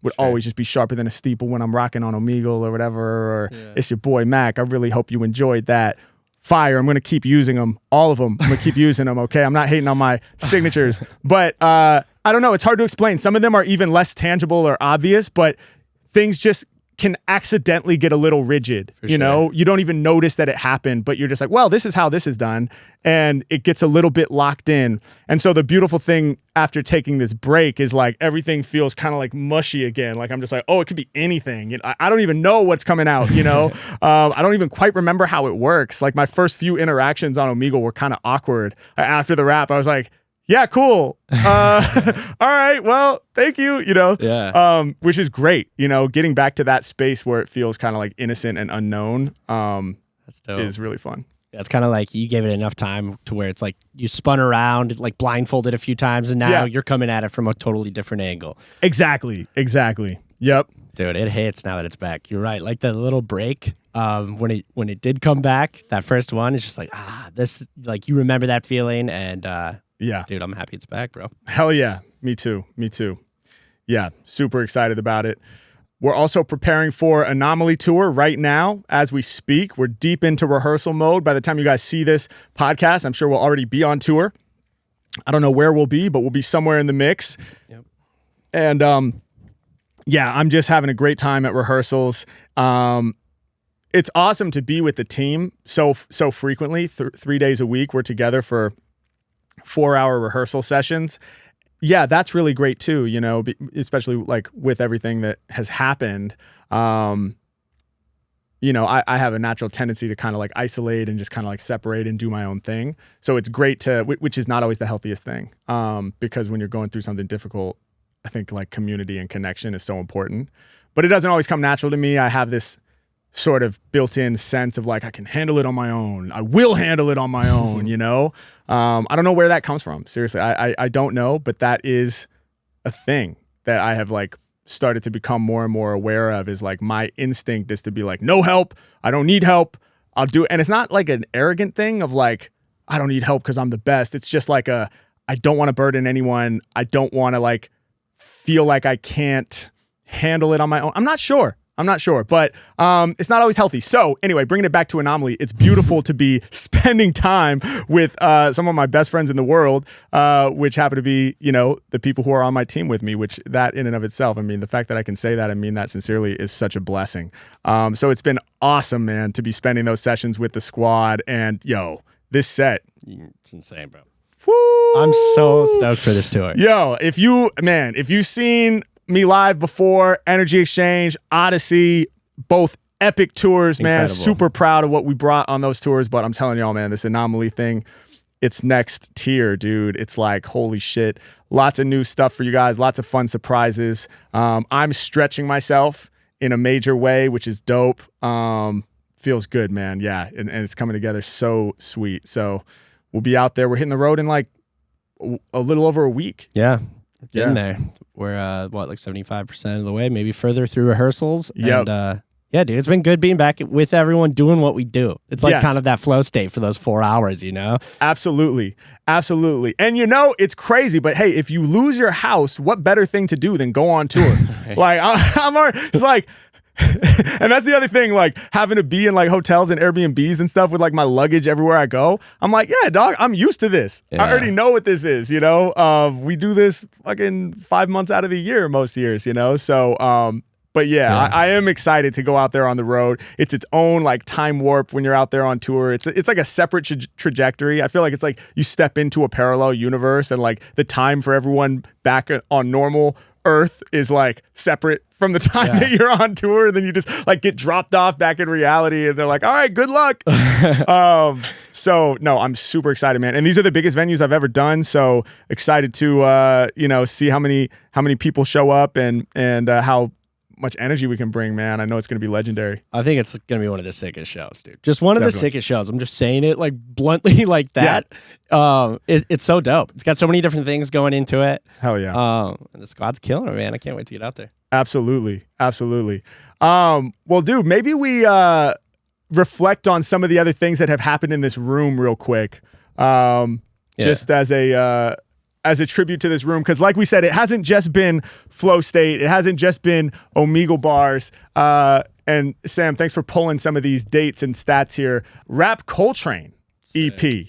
would always just be sharper than a steeple when I'm rocking on Omegle or whatever, or it's your boy Mack. I really hope you enjoyed that. Fire, I'm going to keep using them. All of them. I'm going to keep using them, okay? I'm not hating on my signatures. But I don't know. It's hard to explain. Some of them are even less tangible or obvious, but things just can accidentally get a little rigid. For you know, you don't even notice that it happened, but you're just like, well, this is how this is done. And it gets a little bit locked in. And so the beautiful thing after taking this break is like everything feels kind of like mushy again. Like I'm just like, oh, it could be anything. You know, I don't even know what's coming out, you know? I don't even quite remember how it works. Like my first few interactions on Omegle were kind of awkward. After the rap, I was like, yeah, cool. All right, well, thank you, you know? Yeah. Which is great, you know, getting back to that space where it feels kind of like innocent and unknown That's dope. is really fun. Yeah, it's kind of like you gave it enough time to where it's like you spun around, like blindfolded a few times, and now you're coming at it from a totally different angle. Exactly. Yep. Dude, it hits now that it's back. You're right. Like the little break when it did come back, that first one, it's just like, this, like you remember that feeling, and yeah, dude, I'm happy it's back, bro. Hell yeah. Me too. Yeah, super excited about it. We're also preparing for Anomaly Tour right now as we speak. We're deep into rehearsal mode. By the time you guys see this podcast, I'm sure we'll already be on tour. I don't know where we'll be, but we'll be somewhere in the mix. Yep. And yeah, I'm just having a great time at rehearsals. It's awesome to be with the team so frequently. 3 days a week, we're together for 4-hour rehearsal sessions. Yeah, that's really great too, you know, especially like with everything that has happened. You know, I have a natural tendency to kind of like isolate and just kind of like separate and do my own thing. So it's great to, which is not always the healthiest thing, because when you're going through something difficult, I think like community and connection is so important. But it doesn't always come natural to me. I have this sort of built-in sense of like, I can handle it on my own. I will handle it on my own, you know? I don't know where that comes from. Seriously, I don't know, but that is a thing that I have like started to become more and more aware of, is like my instinct is to be like, no help. I don't need help. I'll do it. And it's not like an arrogant thing of like, I don't need help because I'm the best. It's just like I don't want to burden anyone. I don't want to like feel like I can't handle it on my own. I'm not sure, but it's not always healthy. So anyway, bringing it back to Anomaly, it's beautiful to be spending time with some of my best friends in the world, which happen to be, you know, the people who are on my team with me, which that in and of itself, I mean, the fact that I can say that and mean that sincerely is such a blessing. So it's been awesome, man, to be spending those sessions with the squad. And yo, this set. It's insane, bro. Woo! I'm so stoked for this tour. Yo, if you've seen me live before, Energy Exchange, Odyssey, both epic tours, man. Incredible. Super proud of what we brought on those tours, but I'm telling y'all, man, this Anomaly thing, it's next tier, dude. It's like, holy shit. Lots of new stuff for you guys, lots of fun surprises. I'm stretching myself in a major way, which is dope. Feels good, man. Yeah, and it's coming together so sweet. So we'll be out there. We're hitting the road in like a little over a week. Yeah. Getting there. We're like 75% of the way, maybe further through rehearsals. Yep. And yeah, dude, it's been good being back with everyone doing what we do. It's like kind of that flow state for ththose 4 hours, you know? Absolutely. And you know, it's crazy, but hey, if you lose your house, what better thing to do than go on tour? Right. Like I'm already, it's like, and that's the other thing, like having to be in like hotels and Airbnbs and stuff with like my luggage everywhere I go. I'm like, yeah, dog, I'm used to this. Yeah. I already know what this is, you know? We do this fucking 5 months out of the year, most years, you know? So, but yeah. I am excited to go out there on the road. It's its own like time warp when you're out there on tour. It's like a separate trajectory. I feel like it's like you step into a parallel universe and like the time for everyone back on normal Earth is like separate from the time that you're on tour, and then you just like get dropped off back in reality and they're like, all right, good luck. So no, I'm super excited, man. And these are the biggest venues I've ever done. So excited to, you know, see how many people show up and how much energy we can bring, man. I know it's going to be legendary. I think it's going to be one of the sickest shows, dude. Just one of the sickest shows. I'm just saying it like bluntly like that. Yeah. It's so dope. It's got so many different things going into it. Hell yeah. And the squad's killing it, man. I can't wait to get out there. Absolutely. Well, dude, maybe we reflect on some of the other things that have happened in this room real quick. Just as a tribute to this room, because like we said, it hasn't just been Flow State, it hasn't just been Omegle Bars. And Sam, thanks for pulling some of these dates and stats here. Rap Coltrane EP.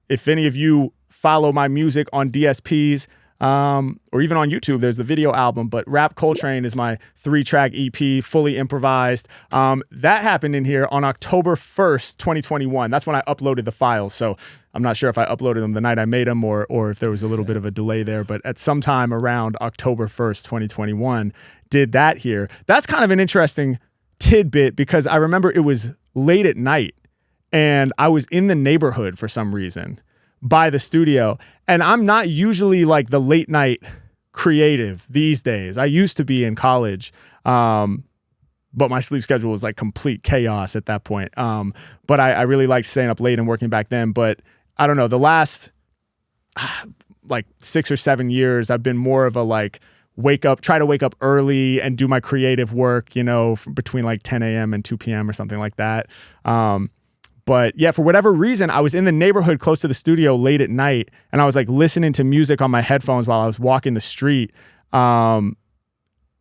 If any of you follow my music on DSPs, or even on YouTube, there's the video album, but Rap Coltrane is my 3-track EP, fully improvised. That happened in here on October 1st, 2021. That's when I uploaded the files. So I'm not sure if I uploaded them the night I made them or if there was a little bit of a delay there, but at some time around October 1st, 2021, did that here. That's kind of an interesting tidbit because I remember it was late at night and I was in the neighborhood for some reason by the studio. And I'm not usually like the late night creative these days. I used to be in college, but my sleep schedule was like complete chaos at that point. But I really liked staying up late and working back then. But I don't know, the last like 6 or 7 years, I've been more of a like try to wake up early and do my creative work, between like 10 a.m. and 2 p.m. or something like that. But yeah, for whatever reason, I was in the neighborhood close to the studio late at night and I was like listening to music on my headphones while I was walking the street. And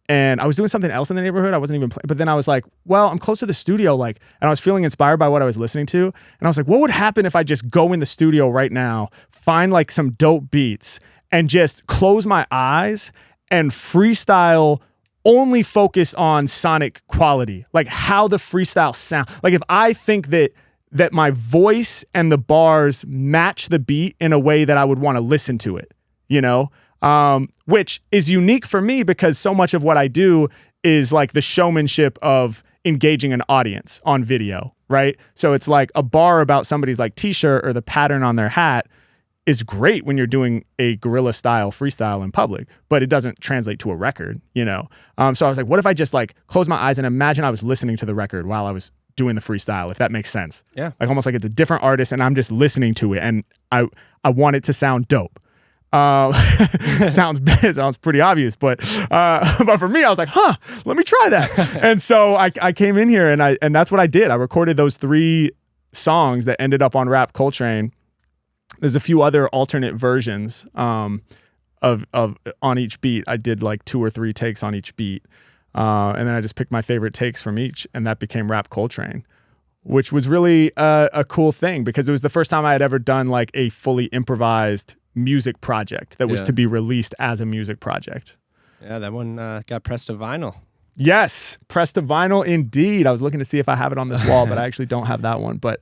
I was doing something else in the neighborhood. I wasn't even playing, but then I was like, well, I'm close to the studio, and I was feeling inspired by what I was listening to. And I was like, what would happen if I just go in the studio right now, find like some dope beats and just close my eyes and freestyle, only focus on sonic quality, like how the freestyle sound. Like if I think that my voice and the bars match the beat in a way that I would want to listen to it, which is unique for me because so much of what I do is like the showmanship of engaging an audience on video, right? So it's like a bar about somebody's like t-shirt or the pattern on their hat is great when you're doing a guerrilla style freestyle in public, but it doesn't translate to a record, So I was like, what if I just like close my eyes and imagine I was listening to the record while I was doing the freestyle, if that makes sense. Yeah. Like almost like it's a different artist and I'm just listening to it and I want it to sound dope. Sounds pretty obvious, but for me, I was like, let me try that. And so I came in here and that's what I did. I recorded those 3 songs that ended up on Rap Coltrane. There's a few other alternate versions of on each beat. I did like 2 or 3 takes on each beat. And then I just picked my favorite takes from each, and that became Rap Coltrane, which was really a cool thing because it was the first time I had ever done like a fully improvised music project that was to be released as a music project. Yeah, that one got pressed to vinyl. Yes, pressed to vinyl indeed. I was looking to see if I have it on this wall, but I actually don't have that one. But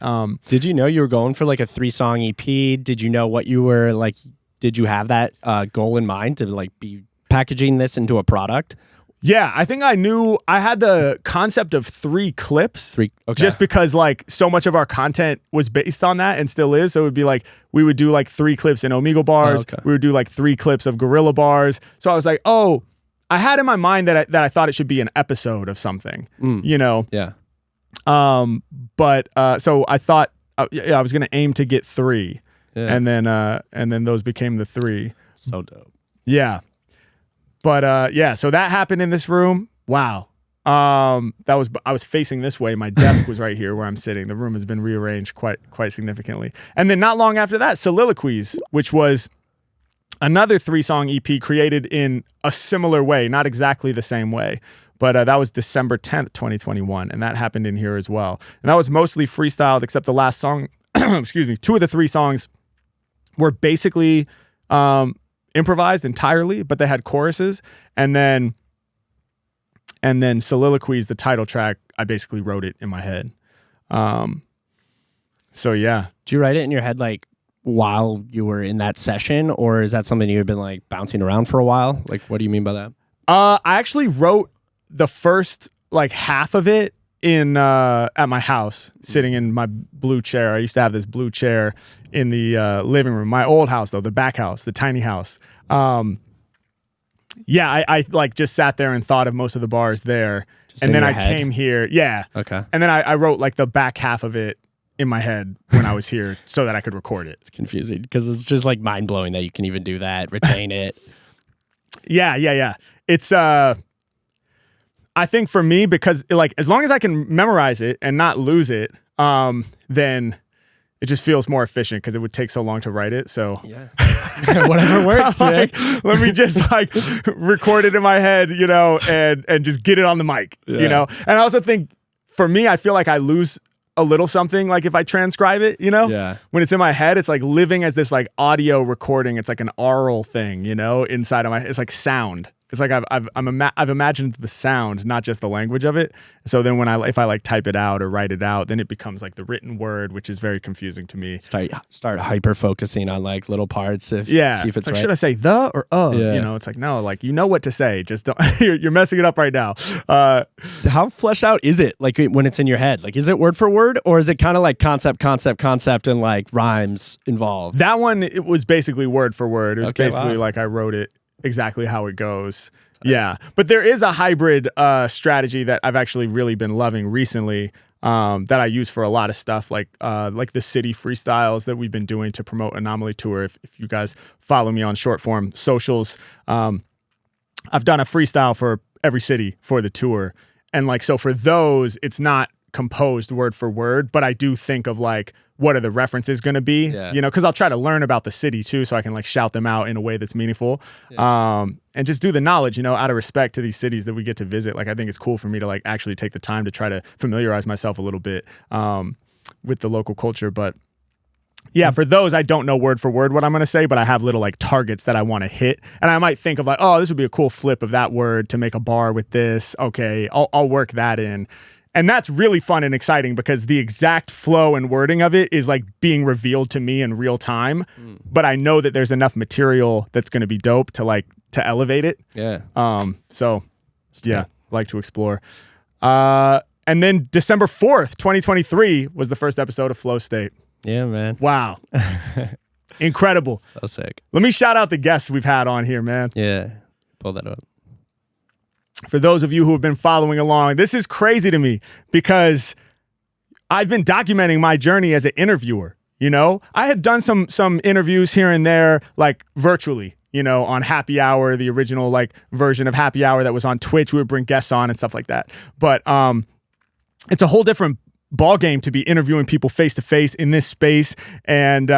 did you know you were going for like a 3-song EP? Did you know what you were like? Did you have that goal in mind to like be packaging this into a product? Yeah, I think I knew I had the concept of 3 clips just because like so much of our content was based on that and still is. So it would be like, we would do like 3 clips in Omegle Bars. We would do like 3 clips of Gorilla Bars. So I was like, I had in my mind that I thought it should be an episode of something, Yeah. But so I thought, I was going to aim to get 3 and then those became the 3. So dope. Yeah. But so that happened in this room. Wow. I was facing this way. My desk was right here where I'm sitting. The room has been rearranged quite significantly. And then not long after that, Soulilloquies, which was another 3-song EP created in a similar way, not exactly the same way. But that was December 10th, 2021. And that happened in here as well. And that was mostly freestyled, except the last song, excuse me, 2 of the 3 songs were basically improvised entirely, but they had choruses. And then Soulilloquies, the title track, I basically wrote it in my head. So yeah. Did you write it in your head like while you were in that session, or is that something you had been like bouncing around for a while? Like, what do you mean by that? I actually wrote the first like half of it in at my house, sitting in my blue chair. I used to have this blue chair in the living room. My old house, though, the back house, the tiny house. I like just sat there and thought of most of the bars there, and then I came here. Yeah. Okay. And then I wrote like the back half of it in my head when I was here so that I could record it. It's confusing because it's just like mind blowing that you can even do that, retain it. Yeah. It's I think for me, because like as long as I can memorize it and not lose it, then it just feels more efficient because it would take so long to write it. So yeah, whatever works. Like, let me just like record it in my head, and just get it on the mic, And I also think for me, I feel like I lose a little something like if I transcribe it, you know? Yeah. When it's in my head, it's like living as this like audio recording. It's like an aural thing, you know, inside of it's like sound. It's like I've imagined the sound, not just the language of it. So then if I like type it out or write it out, then it becomes like the written word, which is very confusing to me. Start hyper focusing on like little parts. See if it's like, right. Should I say the or of? Yeah. You know, it's like, no, like, you know what to say. Just don't, you're messing it up right now. How fleshed out is it? Like when it's in your head, like, is it word for word or is it kind of like concept and like rhymes involved? That one, it was basically word for word. It was basically wow. like I wrote it exactly how it goes. Yeah. But there is a hybrid strategy that I've actually really been loving recently that I use for a lot of stuff, like the city freestyles that we've been doing to promote Anomaly Tour. If you guys follow me on short form socials, I've done a freestyle for every city for the tour. And like, so for those, it's not composed word for word, but I do think of like, what are the references going to be, you know, because I'll try to learn about the city too, so I can like shout them out in a way that's meaningful, and just do the knowledge, you know, out of respect to these cities that we get to visit. Like, I think it's cool for me to like actually take the time to try to familiarize myself a little bit with the local culture. But yeah, for those, I don't know word for word what I'm going to say, but I have little like targets that I want to hit. And I might think of like, oh, this would be a cool flip of that word to make a bar with this. Okay, I'll work that in. And that's really fun and exciting because the exact flow and wording of it is like being revealed to me in real time. But I know that there's enough material that's going to be dope to elevate it. Yeah. So yeah, like to explore. And then December 4th, 2023 was the first episode of Flow State. Yeah, man. Wow. Incredible. So sick. Let me shout out the guests we've had on here, man. Yeah. Pull that up. For those of you who have been following along, this is crazy to me because I've been documenting my journey as an interviewer. You know, I had done some interviews here and there, like virtually, you know, on Happy Hour, the original like version of Happy Hour that was on Twitch. We would bring guests on and stuff like that. But it's a whole different ball game to be interviewing people face to face in this space. And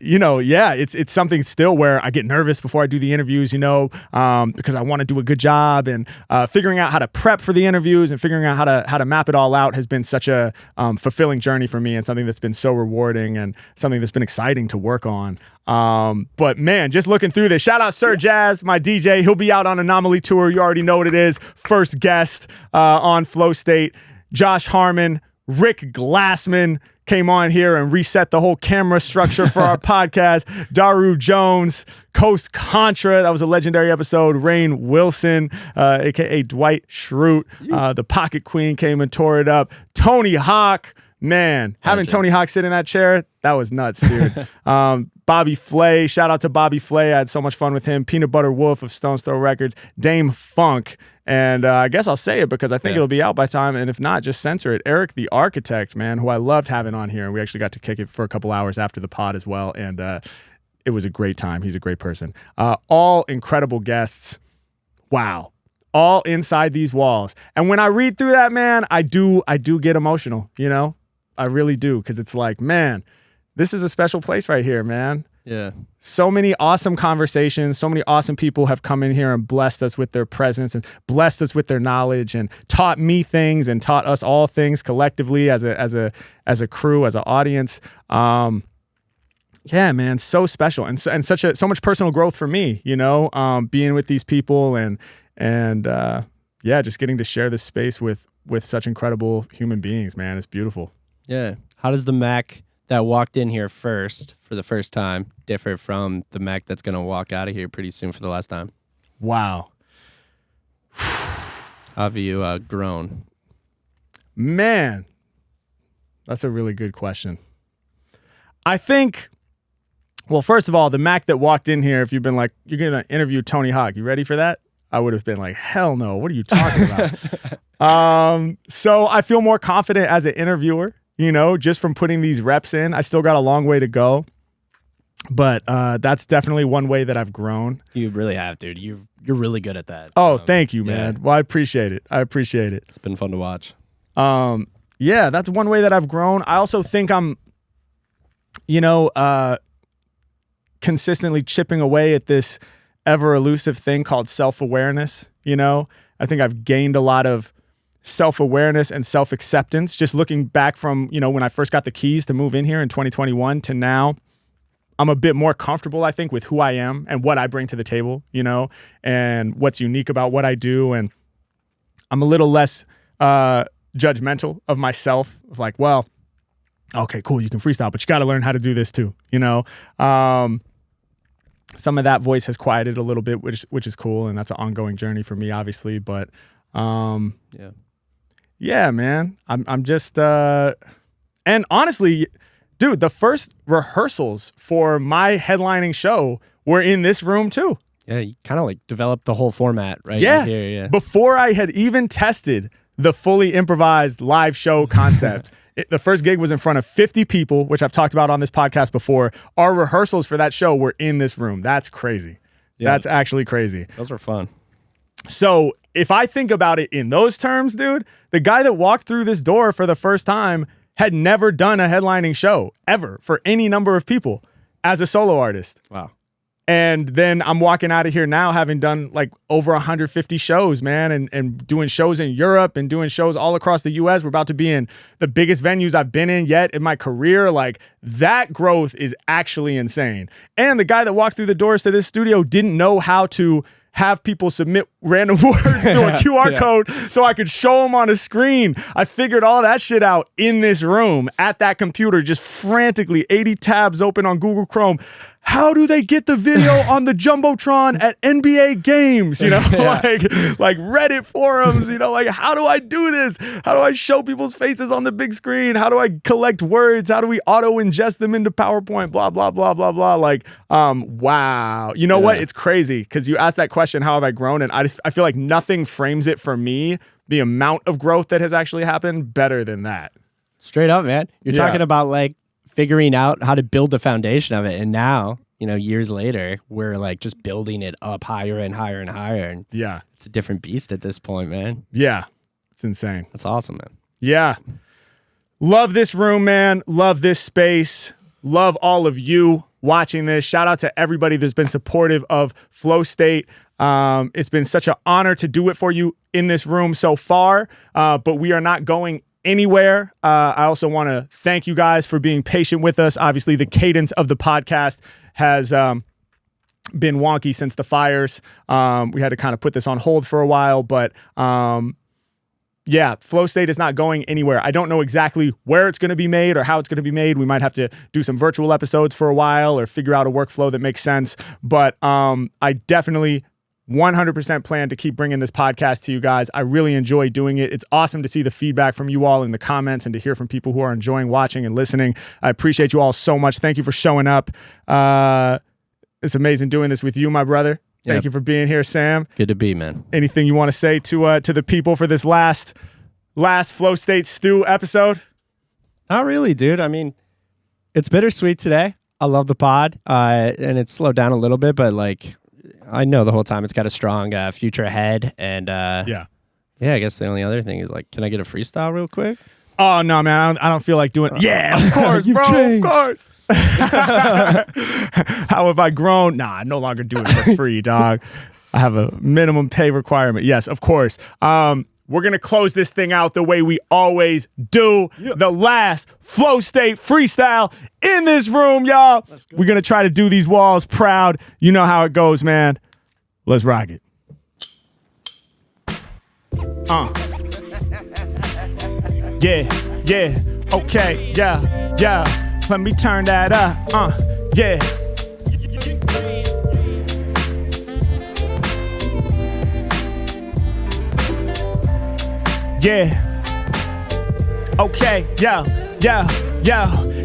you know, yeah, it's something still where I get nervous before I do the interviews, you know, because I want to do a good job, and figuring out how to prep for the interviews and figuring out how to map it all out has been such a fulfilling journey for me, and something that's been so rewarding and something that's been exciting to work on. But man, just looking through this, shout out Sir Jazz, my DJ. He'll be out on Anomaly Tour. You already know what it is. First guest on Flow State. Josh Harmon, Rick Glassman came on here and reset the whole camera structure for our podcast. Daru Jones, Coast Contra, that was a legendary episode. Rainn Wilson, aka Dwight Schrute, the Pocket Queen came and tore it up. Tony Hawk, man, having Tony Hawk sit in that chair, that was nuts, dude. Bobby Flay, shout out to Bobby Flay. I had so much fun with him. Peanut Butter Wolf of Stone's Throw Records. Dame Funk. And I guess I'll say it because I think it'll be out by time. And if not, just censor it. Eric the Architect, man, who I loved having on here. And we actually got to kick it for a couple hours after the pod as well. And it was a great time. He's a great person. All incredible guests. Wow. All inside these walls. And when I read through that, man, I do get emotional, you know? I really do. Because it's like, man, this is a special place right here, man. Yeah. So many awesome conversations. So many awesome people have come in here and blessed us with their presence and blessed us with their knowledge and taught me things and taught us all things collectively as a crew, as an audience. Yeah, man, so special and so much personal growth for me, you know, being with these people and yeah, just getting to share this space with such incredible human beings, man. It's beautiful. Yeah. How does the Mack that walked in here first for the first time differ from the Mack that's going to walk out of here pretty soon for the last time? Wow. How have you grown? Man, that's a really good question. I think, well, first of all, the Mack that walked in here, if you've been like, you're going to interview Tony Hawk, you ready for that? I would have been like, hell no, what are you talking about? So I feel more confident as an interviewer, you know, just from putting these reps in. I still got a long way to go, but that's definitely one way that I've grown. You really have, dude. You're really good at that. Oh, thank you, man. Yeah. Well, I appreciate it. It's been fun to watch. Yeah, that's one way that I've grown. I also think I'm, you know, consistently chipping away at this ever elusive thing called self-awareness. You know, I think I've gained a lot of self-awareness and self-acceptance. Just looking back from, when I first got the keys to move in here in 2021 to now, I'm a bit more comfortable, I think, with who I am and what I bring to the table, and what's unique about what I do. And I'm a little less judgmental of myself, of like, well, okay, cool, you can freestyle, but you got to learn how to do this too, Some of that voice has quieted a little bit, which is cool, and that's an ongoing journey for me, obviously. But yeah, man, I'm just and honestly, dude, the first rehearsals for my headlining show were in this room too. Yeah, you kind of like developed the whole format right here. Yeah, before I had even tested the fully improvised live show concept. The first gig was in front of 50 people, which I've talked about on this podcast before. Our rehearsals for that show were in this room. That's crazy. Yeah. That's actually crazy. Those were fun. So if I think about it in those terms, dude, the guy that walked through this door for the first time had never done a headlining show ever for any number of people as a solo artist. Wow. And then I'm walking out of here now having done like over 150 shows, man, and doing shows in Europe and doing shows all across the US. We're about to be in the biggest venues I've been in yet in my career. Like, that growth is actually insane. And the guy that walked through the doors to this studio didn't know how to have people submit random words through a QR code so I could show them on a screen. I figured all that shit out in this room at that computer, just frantically 80 tabs open on Google Chrome. How do they get the video on the Jumbotron at NBA games? Like Reddit forums, like, how do I do this? How do I show people's faces on the big screen? How do I collect words? How do we auto ingest them into PowerPoint? Blah, blah, blah, blah, blah. Like, wow. You know what? It's crazy because you asked that question, how have I grown? And I feel like nothing frames it for me, the amount of growth that has actually happened, better than that. Straight up, man. You're talking about like figuring out how to build the foundation of it. And now, years later, we're like just building it up higher and higher and higher. And yeah, it's a different beast at this point, man. Yeah, it's insane. That's awesome, man. Yeah. Love this room, man. Love this space. Love all of you watching this. Shout out to everybody that's been supportive of Flow State. It's been such an honor to do it for you in this room so far, but we are not going anywhere. I also want to thank you guys for being patient with us. Obviously, the cadence of the podcast has been wonky since the fires. We had to kind of put this on hold for a while, but yeah, Flow State is not going anywhere. I don't know exactly where it's going to be made or how it's going to be made. We might have to do some virtual episodes for a while or figure out a workflow that makes sense. But I definitely 100% plan to keep bringing this podcast to you guys. I really enjoy doing it. It's awesome to see the feedback from you all in the comments and to hear from people who are enjoying watching and listening. I appreciate you all so much. Thank you for showing up. It's amazing doing this with you, my brother. Thank you for being here, Sam. Good to be, man. Anything you want to say to the people for this last Flow State Stew episode? Not really, dude. I mean, it's bittersweet today. I love the pod, and it's slowed down a little bit, but like, I know the whole time it's got a strong future ahead. And I guess the only other thing is like, can I get a freestyle real quick? Oh, no, man. I don't feel like doing it. Yeah, of course, bro. Changed. Of course. How have I grown? Nah, I no longer do it for free, dog. I have a minimum pay requirement. Yes, of course. We're going to close this thing out the way we always do. Yep. The last Flow State freestyle in this room, y'all. We're going to try to do these walls proud. You know how it goes, man. Let's rock it. Yeah. Okay, yeah. Let me turn that up. Yeah. Yeah. Okay, yeah.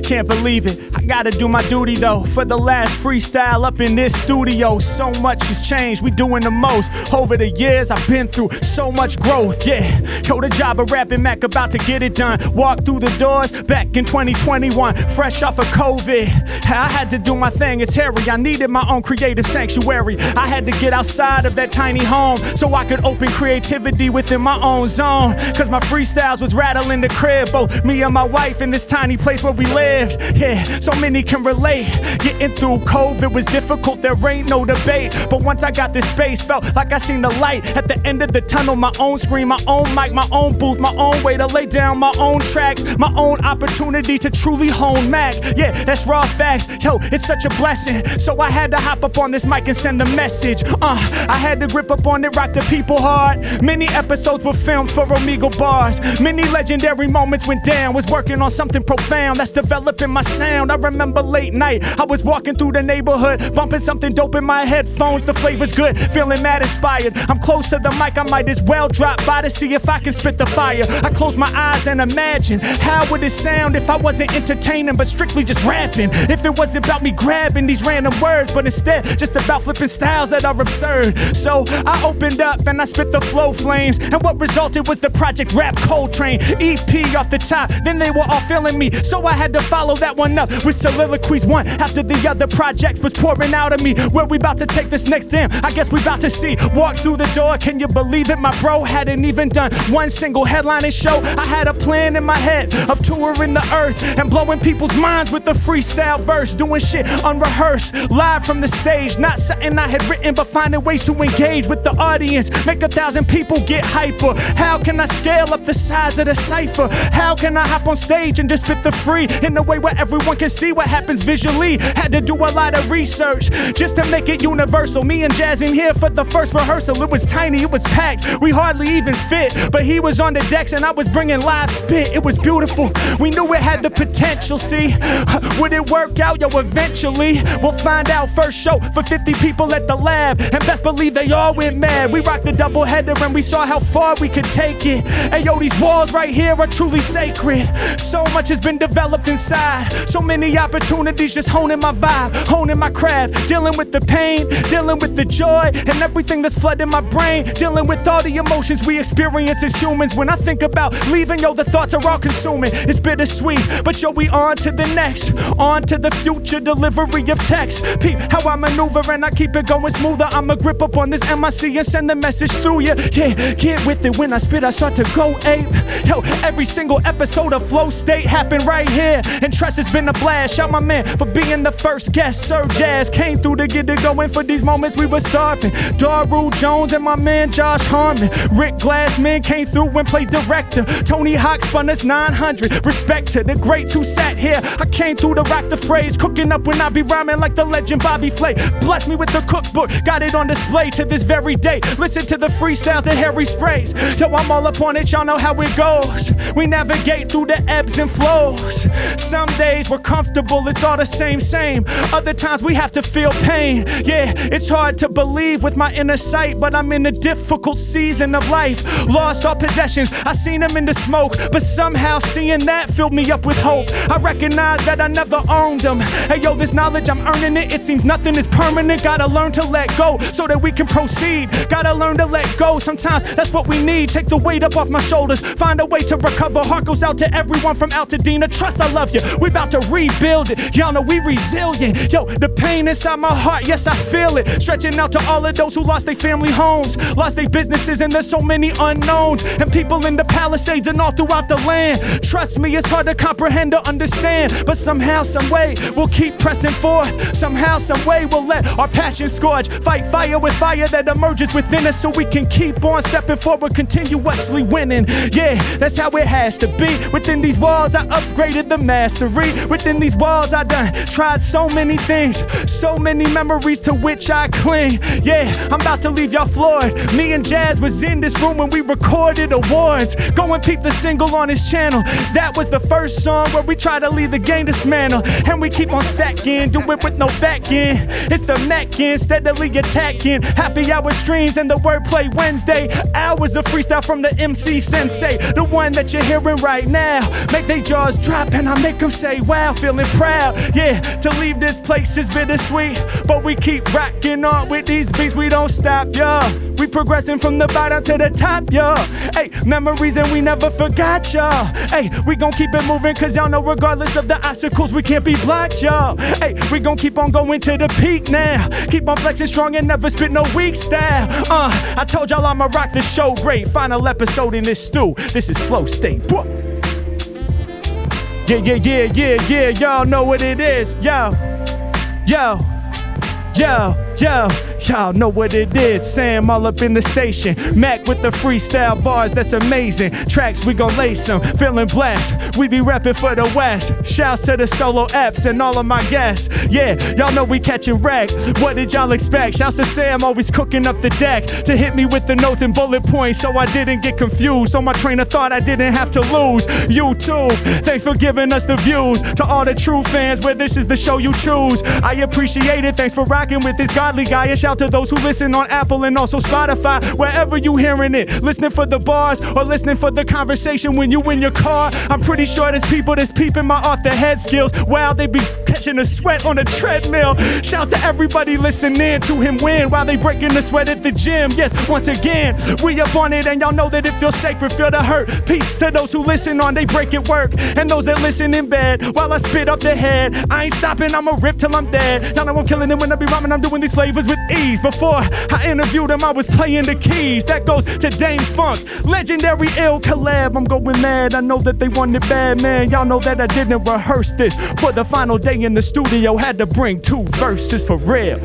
Can't believe it. I gotta do my duty though. For the last freestyle up in this studio, so much has changed. We doing the most. Over the years, I've been through so much growth. Yeah. Yo, the job of rapping Mack about to get it done. Walked through the doors back in 2021, fresh off of COVID. I had to do my thing. It's hairy. I needed my own creative sanctuary. I had to get outside of that tiny home so I could open creativity within my own zone. Cause my freestyles was rattling the crib, both me and my wife in this tiny place where we live. lived. Yeah, so many can relate. Getting through COVID was difficult, there ain't no debate. But once I got this space, felt like I seen the light at the end of the tunnel. My own screen, my own mic, my own booth, my own way to lay down my own tracks, my own opportunity to truly hone Mack. Yeah, that's raw facts. Yo, it's such a blessing. So I had to hop up on this mic and send a message. I had to grip up on it, rock the people hard. Many episodes were filmed for Omegle Bars. Many legendary moments went down. Was working on something profound that's developing my sound. I remember late night, I was walking through the neighborhood, bumping something dope in my headphones. The flavor's good, feeling mad inspired. I'm close to the mic, I might as well drop by to see if I can spit the fire. I close my eyes and imagine how would it sound if I wasn't entertaining but strictly just rapping. If it wasn't about me grabbing these random words, but instead just about flipping styles that are absurd. So I opened up and I spit the flow flames, and what resulted was the project Rap Coltrane EP off the top. Then they were all feeling me, so I had to follow that one up with Soliloquies. One after the other projects was pouring out of me. Where we about to take this next? Damn, I guess we about to see. Walk through the door, can you believe it? My bro hadn't even done one single headlining show. I had a plan in my head of touring the earth and blowing people's minds with the freestyle verse. Doing shit unrehearsed, live from the stage. Not something I had written, but finding ways to engage with the audience. Make 1,000 people get hyper. How can I scale up the size of the cipher? How can I hop on stage and just spit the free in a way where everyone can see what happens visually? Had to do a lot of research just to make it universal. Me and Jazz in here for the first rehearsal. It was tiny, it was packed, we hardly even fit. But he was on the decks and I was bringing live spit. It was beautiful, we knew it had the potential. See, would it work out? Yo, eventually we'll find out. First show for 50 people at the lab, and best believe they all went mad. We rocked the double header and we saw how far we could take it. Hey yo, these walls right here are truly sacred. So much has been developed inside, so many opportunities, just honing my vibe, honing my craft, dealing with the pain, dealing with the joy, and everything that's flooding my brain, dealing with all the emotions we experience as humans. When I think about leaving, yo, the thoughts are all consuming. It's bittersweet, but yo, we on to the next, on to the future delivery of text. Peep how I maneuver and I keep it going smoother. I'ma grip up on this MIC and send the message through you. Yeah, get with it. When I spit, I start to go ape. Yo, every single episode of Flow State happened right here, and Tress has been a blast. Shout my man for being the first guest. Sir Jazz came through to get it going. For these moments we were starving. Daru Jones and my man Josh Harmon. Rick Glassman came through and played director. Tony Hawk spun us 900. Respect to the greats who sat here. I came through to rock the phrase. Cooking up when I be rhyming like the legend Bobby Flay. Bless me with the cookbook, got it on display to this very day. Listen to the freestyles that Harry sprays. Yo, I'm all up on it, y'all know how it goes. We navigate through the ebbs and flows. Some days we're comfortable, it's all the same. Other times we have to feel pain. Yeah, it's hard to believe with my inner sight, but I'm in a difficult season of life. Lost all possessions, I seen them in the smoke, but somehow seeing that filled me up with hope. I recognize that I never owned them. Hey yo, this knowledge, I'm earning it. It seems nothing is permanent. Gotta learn to let go so that we can proceed. Gotta learn to let go. Sometimes that's what we need. Take the weight up off my shoulders. Find a way to recover. Heart goes out to everyone from Altadena. Trust, I love you. We about to rebuild it. Y'all know we resilient. Yo, the pain inside my heart, yes, I feel it. Stretching out to all of those who lost their family homes, lost their businesses, and there's so many unknowns. And people in the Palisades and all throughout the land. Trust me, it's hard to comprehend or understand. But somehow, some way, we'll keep pressing forth. Somehow, some way, we'll let our passion scorch. Fight fire with fire that emerges within us, so we can keep on stepping forward, continuously winning. Yeah, that's how it has to be. Within these walls, I upgraded the mastery. Within these walls, I done tried so many things, so many memories to which I cling. Yeah, I'm about to leave y'all floored. Me and Jazz was in this room when we recorded awards. Go and peep the single on his channel. That was the first song where we try to leave the game dismantled. And we keep on stacking, do it with no back end. It's the Mack end, steadily attacking. Happy hour streams and the wordplay Wednesday. Hours of freestyle from the MC Sensei, the one that you're hearing right now. Make they jaws drop and I make them say wow, feeling proud. Yeah, to leave this place is bittersweet, but we keep rocking on with these beats, we don't stop, yo. We progressing from the bottom to the top, yo. Hey, memories and we never forgot, y'all. Hey, we gon' keep it moving, cause y'all know regardless of the obstacles, we can't be blocked, y'all. Hey, we gon' keep on going to the peak now. Keep on flexing strong and never spit no weak style. I told y'all I'ma rock the show great. Final episode in this stew. This is Flow State. Yeah, y'all know what it is. Yo, y'all know what it is. Sam all up in the station. Mack with the freestyle bars, that's amazing. Tracks, we gon' lace them. Feeling blessed, we be reppin' for the West. Shouts to the solo apps and all of my guests. Yeah, y'all know we catchin' wreck. What did y'all expect? Shouts to Sam, always cooking up the deck to hit me with the notes and bullet points so I didn't get confused. On my train of thought, I didn't have to lose. YouTube, thanks for giving us the views. To all the true fans, where this is the show you choose, I appreciate it. Thanks for rocking with this godly guy. And shout to those who listen on Apple and also Spotify, wherever you hearing it. Listening for the bars or listening for the conversation when you in your car. I'm pretty sure there's people that's peeping my off the head skills. Wow, they be catching a sweat on a treadmill. Shouts to everybody listening to him win while they breaking the sweat at the gym. Yes, once again, we up on it and y'all know that it feels sacred, feel the hurt. Peace to those who listen on they break it work, and those that listen in bed while I spit up the head. I ain't stopping, I'ma rip till I'm dead. Y'all know I'm killing it when I be rhyming, I'm doing these flavors with ease. Before I interviewed him, I was playing the keys. That goes to Dame Funk, legendary ill collab. I'm going mad, I know that they want it bad, man. Y'all know that I didn't rehearse this. For the final day in the studio, had to bring 2 verses for real.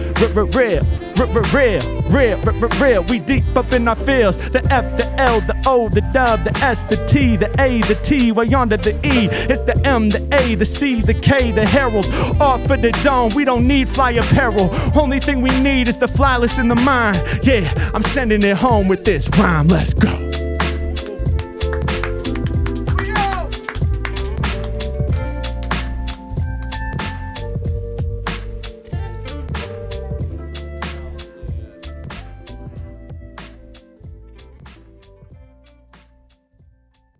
Real. We deep up in our fields. The F, the L, the O, the W, the S, the T, the A, the T, way under the E. It's the M, the A, the C, the K, the Herald. Off of the dome, we don't need fly apparel. Only thing we need is the flyless in the mind. Yeah, I'm sending it home with this rhyme. Let's go.